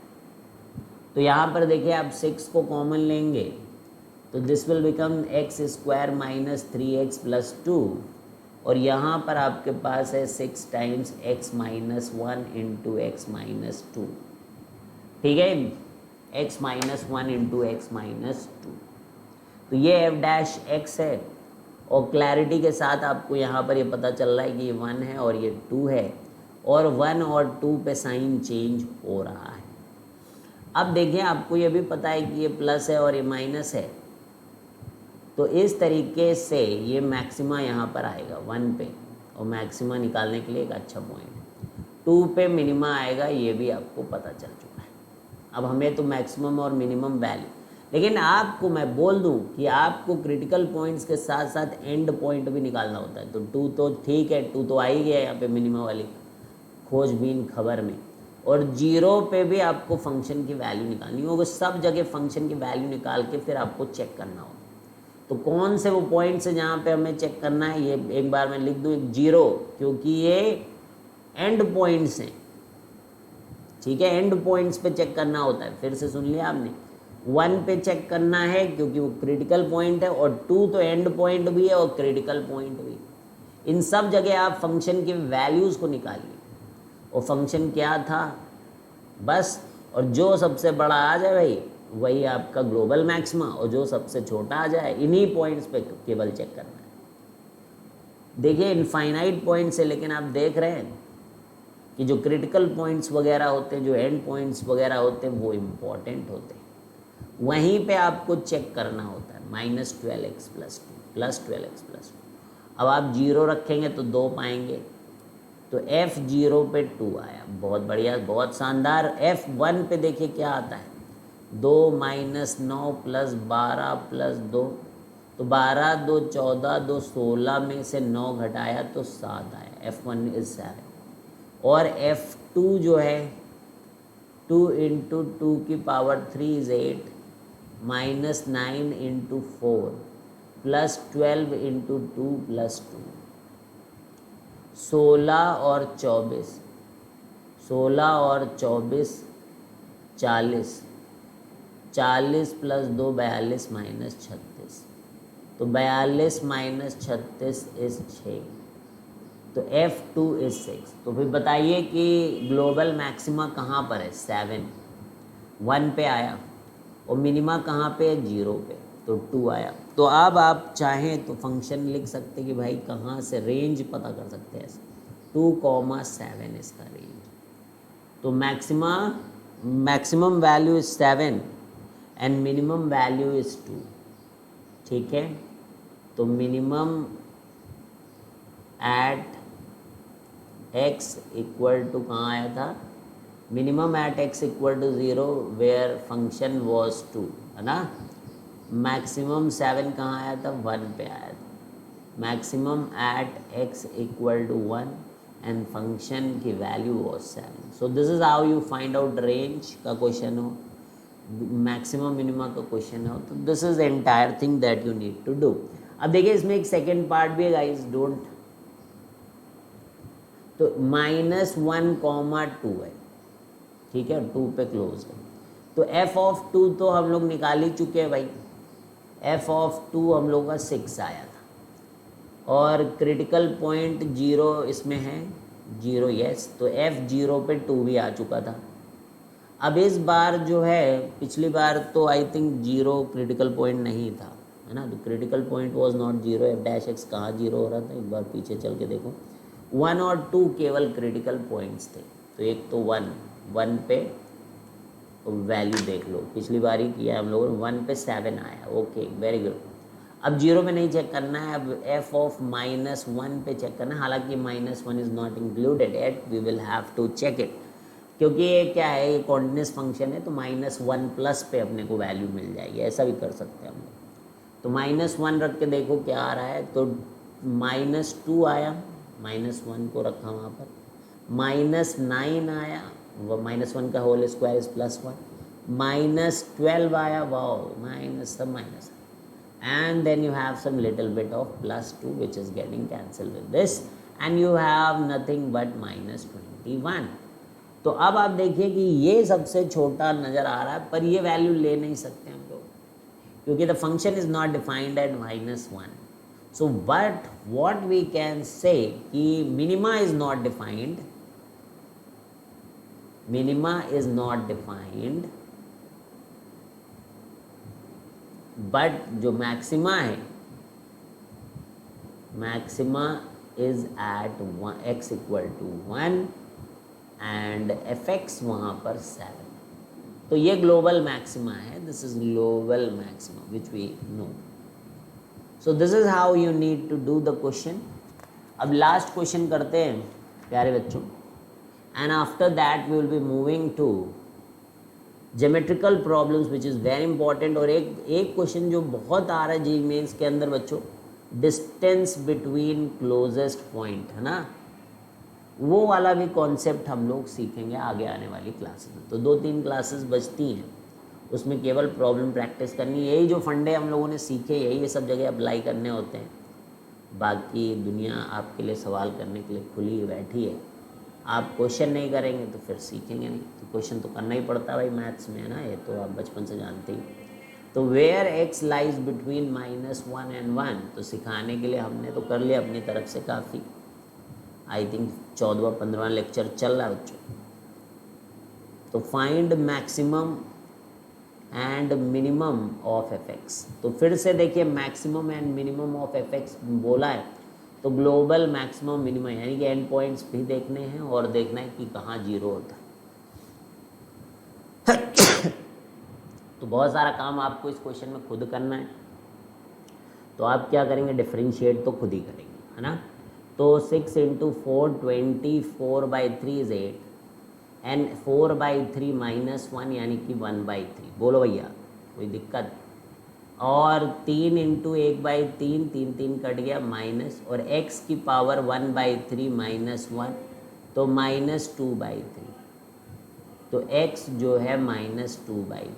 तो यहाँ पर देखिए आप 6 को कॉमन लेंगे तो this will become x square minus 3x plus 2, और यहाँ पर आपके पास है 6 times x minus 1 into x minus 2, ठीक है, x minus 1 into x minus 2। तो ये f डैश x है और क्लैरिटी के साथ आपको यहाँ पर ये पता चल रहा है कि ये 1 है और ये 2 है, और 1 और 2 पे साइन चेंज हो रहा है। अब देखिए आपको ये भी पता है कि ये प्लस है और ये माइनस है, तो इस तरीके से ये मैक्सिमा यहाँ पर आएगा 1 पे, और मैक्सिमा निकालने के लिए एक अच्छा पॉइंट है। 2 पे मिनिमा आएगा, ये भी आपको पता चल चुका है। अब हमें तो मैक्सिमम और मिनिमम वैल्यू, लेकिन आपको मैं बोल दूं कि आपको क्रिटिकल पॉइंट्स के साथ साथ एंड पॉइंट भी निकालना होता है। तो 2 तो ठीक है, 2 तो आ ही गया यहाँ पे मिनिमम वाली खोजबीन खबर में, और 0 पे भी आपको फंक्शन की वैल्यू निकालनी होगी। सब जगह फंक्शन की वैल्यू निकाल के फिर आपको चेक करना होगा। तो कौन से वो पॉइंट्स है जहाँ पे हमें चेक करना है, ये एक बार मैं लिख दूँ 0, क्योंकि ये एंड पॉइंट्स हैं, ठीक है, एंड पॉइंट्स पे चेक करना होता है। फिर से सुन लिया आपने, 1 पे चेक करना है क्योंकि वो क्रिटिकल पॉइंट है, और 2 तो एंड पॉइंट भी है और क्रिटिकल पॉइंट भी। इन सब जगह आप फंक्शन की वैल्यूज़ को निकालिए, और फंक्शन क्या था बस, और जो सबसे बड़ा आ जाए भाई वही आपका ग्लोबल मैक्सिमा, और जो सबसे छोटा आ जाए इन्हीं पॉइंट्स पे केवल चेक करना है। देखिए इनफाइनाइट पॉइंट्स है, लेकिन आप देख रहे हैं कि जो क्रिटिकल पॉइंट्स वगैरह होते हैं, जो एंड पॉइंट्स वगैरह होते हैं, वो इम्पॉर्टेंट होते हैं। वहीं पे आपको चेक करना होता है minus 12x plus 2 plus 12x plus 2। अब आप 0 रखेंगे तो 2 पाएंगे, तो F0 पे 2 आया, बहुत बढ़िया, बहुत शानदार। F1 पे देखिए क्या आता है, 2 माइनस 9 प्लस 12 प्लस 2, तो 12 2 14, 2 16 में से 9 घटाया तो 7 आया। F1 इज 7, और F2 जो है 2 × 2 की power 3 is 8 minus 9 × 4 plus 12 × 2 plus 2, 16 और 24, 16 और 24 40, 40 प्लस 2 42 माइनस 36, तो 42 माइनस 36 इज 6, तो F2 इज 6। तो फिर बताइए कि ग्लोबल मैक्सिमा कहाँ पर है, 7, 1 पे आया, और मिनिमा कहाँ पे है, 0 पे, तो 2 आया। तो अब आप चाहें तो फंक्शन लिख सकते कि भाई कहाँ से रेंज पता कर सकते हैं, 2,7 इसका रेंज। तो maximum value is 7 and minimum value is 2, ठीक है। तो minimum at x equal to कहाँ आया था, minimum at x equal to 0 where function was 2, है ना। मैक्सिमम 7 कहाँ आया था, 1 पे आया था। Maximum at x equal to 1 and function की value was 7। So this is how you find out range का क्वेश्चन हो, मैक्सिमम मिनिमा का क्वेश्चन हो। तो this is the entire thing that you need to do. अब देखिए इसमें एक सेकेंड पार्ट भी है गाइज, डोंट, तो -1,2 है, ठीक है, 2 पे क्लोज है। तो f(2) तो हम लोग निकाल ही चुके हैं भाई, f(2) हम लोग का 6 आया था, और क्रिटिकल पॉइंट 0 इसमें है, 0 यस, तो F0 पे 2 भी आ चुका था। अब इस बार जो है, पिछली बार तो आई थिंक 0 क्रिटिकल पॉइंट नहीं था, है ना, तो critical point was not 0, f'(x) कहाँ 0 हो रहा था, एक बार पीछे चल के देखो, 1 और 2 केवल क्रिटिकल पॉइंट्स थे। तो एक तो 1 पे वैल्यू देख लो, पिछली बार ही किया हम लोगों ने, 1 पे 7 आया, ओके वेरी गुड। अब 0 पे नहीं चेक करना है, अब f(-1) पे चेक करना है, हालांकि -1 is not included at, we will have to check it. क्योंकि ये क्या है, ये कॉन्टिन्यूस फंक्शन है तो -1 प्लस पे अपने को वैल्यू मिल जाएगी, ऐसा भी कर सकते हैं हम लोग। तो -1 रख के देखो क्या आ रहा है, तो -2 आया, -1 को रखा वहाँ पर, -9 आया, वह -1 का होल स्क्वायर इज +1, -12 आया, वाओ माइनस सब minus, and then you have some little bit of +2 which is getting cancelled with this and you have nothing but -21। तो अब आप देखिए कि ये सबसे छोटा नज़र आ रहा है, पर ये वैल्यू ले नहीं सकते हम लोग, क्योंकि the function is not defined at -1। So but what we can say कि minima is not defined, minima is not defined, but जो मैक्सिमा है, maxima is at x = 1 and fx वहाँ पर 7। तो ये ग्लोबल मैक्सिमा है, this is global maxima which we know. So this is how you need to do the question. अब last question करते हैं प्यारे बच्चों, and after that we will be moving to geometrical problems which is very important. और एक question जो बहुत आ रहा है जी मेंस के अंदर बच्चों, डिस्टेंस बिटवीन क्लोजेस्ट पॉइंट, है ना, वो वाला भी कॉन्सेप्ट हम लोग सीखेंगे आगे आने वाली क्लासेस में। तो 2-3 क्लासेस बचती हैं, उसमें केवल प्रॉब्लम प्रैक्टिस करनी, यही जो फंडे हम लोगों ने सीखे यही ये सब जगह अप्लाई करने होते हैं। बाकी दुनिया आपके लिए सवाल करने के लिए खुली बैठी है, आप क्वेश्चन नहीं करेंगे तो फिर सीखेंगे नहीं। तो क्वेश्चन तो करना ही पड़ता है भाई मैथ्स में, है ना, ये तो आप बचपन से जानते ही। तो where x lies between -1 and 1, तो सिखाने के लिए हमने तो कर लिया अपनी तरफ से काफ़ी। आई थिंक 14वां-15वां लेक्चर चल रहा है बच्चों। तो find maximum and minimum of fx। तो फिर से देखिए maximum and minimum of fx बोला है, तो ग्लोबल मैक्सिमम मिनिमम यानी कि एंड पॉइंट्स भी देखने हैं और देखना है कि कहाँ 0 होता है। तो बहुत सारा काम आपको इस क्वेश्चन में खुद करना है। तो आप क्या करेंगे, डिफरेंशिएट तो खुद ही करेंगे, है ना। तो 6 × 4 24/3 इज 8 एंड 4/3 -1 यानी कि 1/3। बोलो भैया कोई दिक्कत। और 3 × 1/3, 3 कट गया माइनस, और x की पावर 1/3 -1 तो -2/3। तो x जो है -2/3।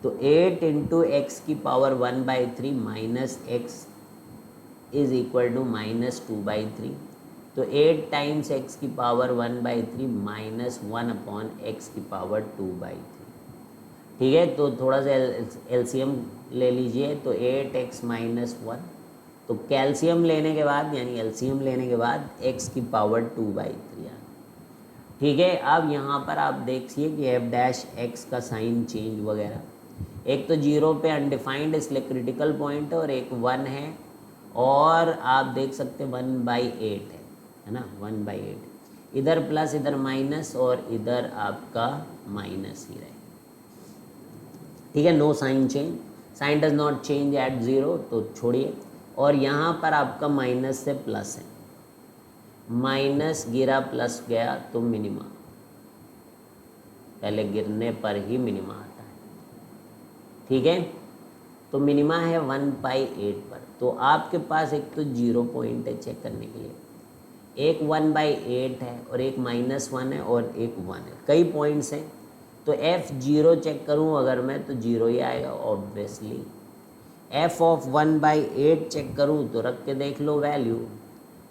तो 8 × x की power 1/3 -x is equal to -2/3। तो 8 टाइम्स x की पावर 1/3 -1/x की पावर 2/3। ठीक है, तो थोड़ा सा एलसीएम ले लीजिए। तो 8x - 1, तो कैल्शियम लेने के बाद यानी एलसीएम लेने के बाद x की पावर 2/3 आ। ठीक है, अब यहाँ पर आप देखिए कि f' का साइन चेंज वगैरह, एक तो 0 पे अनडिफाइंड इसलिए क्रिटिकल पॉइंट है, और एक 1 है, और आप देख सकते 1/8 है ना, 1/8। इधर प्लस इधर माइनस और इधर आपका माइनस ही रहे। ठीक है, no sign change, sign does not change at 0, तो छोड़िए। और यहाँ पर आपका माइनस से प्लस है, माइनस गिरा प्लस गया तो मिनिमा, पहले गिरने पर ही मिनिमा आता है। ठीक है, तो मिनिमा है 1/8 पर। तो आपके पास एक तो 0 पॉइंट है चेक करने के लिए, एक 1/8 है और एक -1 है और एक 1 है, कई पॉइंट्स हैं। तो f0 चेक करूं अगर मैं तो 0 ही आएगा ऑब्वियसली। f ऑफ 1/8 चेक करूं तो रख के देख लो वैल्यू,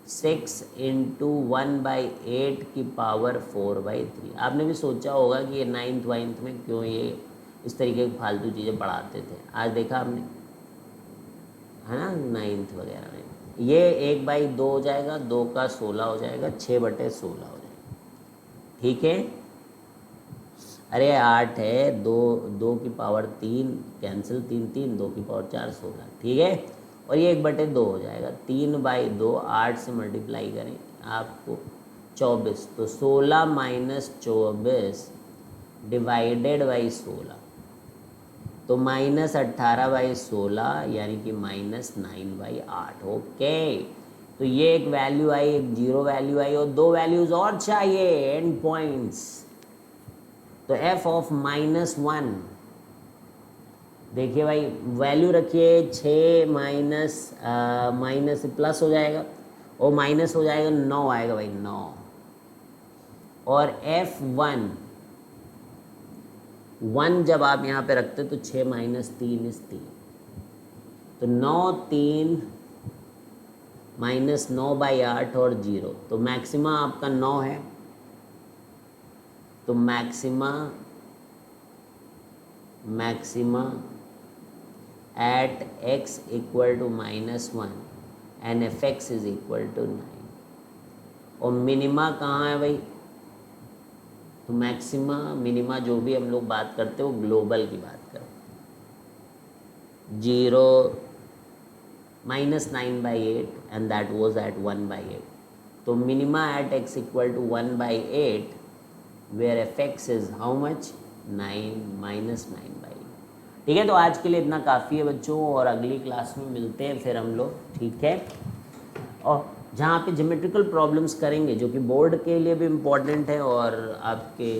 6 × 1/8 की पावर 4/3। आपने भी सोचा होगा कि ये 9th वाइन्थ में क्यों ये इस तरीके की फालतू चीज़ें पढ़ाते थे, आज देखा आपने, है ना, 9th वगैरह में। ये 1/2 हो जाएगा, 2 का 16 हो जाएगा, 6/16 हो जाएगा। ठीक है, अरे 8 है, 2 की पावर 3 कैंसिल, 3 2 की पावर 4 16। ठीक है, और ये 1/2 हो जाएगा, 3/2 8 से मल्टीप्लाई करें आपको 24, तो 16 - 24 डिवाइडेड बाई 16, तो -18/16 यानी कि -9/8। ओके, तो ये एक वैल्यू आई, एक 0 वैल्यू आई, और 2 वैल्यूज़ और चाहिए एंड पॉइंट्स। तो f ऑफ -1, देखिए भाई वैल्यू रखिए 6 माइनस प्लस हो जाएगा और माइनस हो जाएगा 9 आएगा भाई 9, और f1 1 जब आप यहाँ पे रखते तो 6 माइनस 3 इज 3, तो 9 3 माइनस 9/8 और 0, तो मैक्सिमा आपका 9 है, तो maxima at x equal to -1 and fx is equal to 9, और मिनिमा कहाँ है भाई, तो मैक्सिमा मिनिमा जो भी हम लोग बात करते हैं वो ग्लोबल की बात करते हैं, 0 -9/8 एंड दैट वाज एट 1/8, तो minima at x equal to 1/8 where fx is how much 9 -9/8। ठीक है, तो आज के लिए इतना काफ़ी है बच्चों, और अगली क्लास में मिलते हैं फिर हम लोग, ठीक है, और जहाँ पे ज्योमेट्रिकल प्रॉब्लम्स करेंगे जो कि बोर्ड के लिए भी इम्पॉर्टेंट है और आपके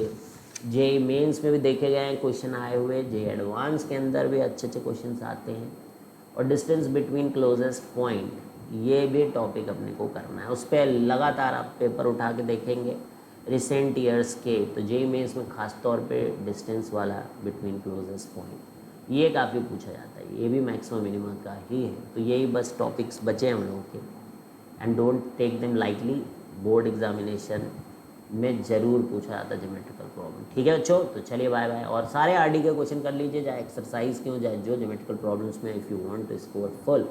जे मेंस में भी देखे गए हैं क्वेश्चन आए हुए, जे एडवांस के अंदर भी अच्छे अच्छे क्वेश्चंस आते हैं, और डिस्टेंस बिटवीन क्लोजेस्ट पॉइंट, ये भी टॉपिक अपने को करना है, उस पर लगातार आप पेपर उठा के देखेंगे रिसेंट ईयर्स के, तो जे मेंस में खास तौर पे डिस्टेंस वाला बिटवीन क्लोजेस्ट पॉइंट ये काफ़ी पूछा जाता है, ये भी मैक्सिमम मिनिमम का ही है, तो यही बस टॉपिक्स बचे हम लोगों के, and don't take them lightly, board examination में ज़रूर पूछा जाता है ज्योमेट्रिकल प्रॉब्लम। ठीक है बच्चों, तो चलिए बाय बाय, और सारे आरडी के क्वेश्चन कर लीजिए, चाहे एक्सरसाइज के हो चाहे जो ज्योमेट्रिकल प्रॉब्लम्स में, if you want to score full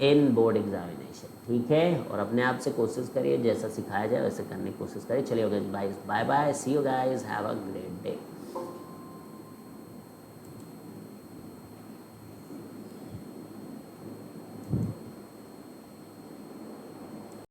in board examination, ठीक है, और अपने आप से कोशिश करिए, जैसा सिखाया जाए वैसे करने की कोशिश करिए। चलिए bye bye, see you guys, have a great day.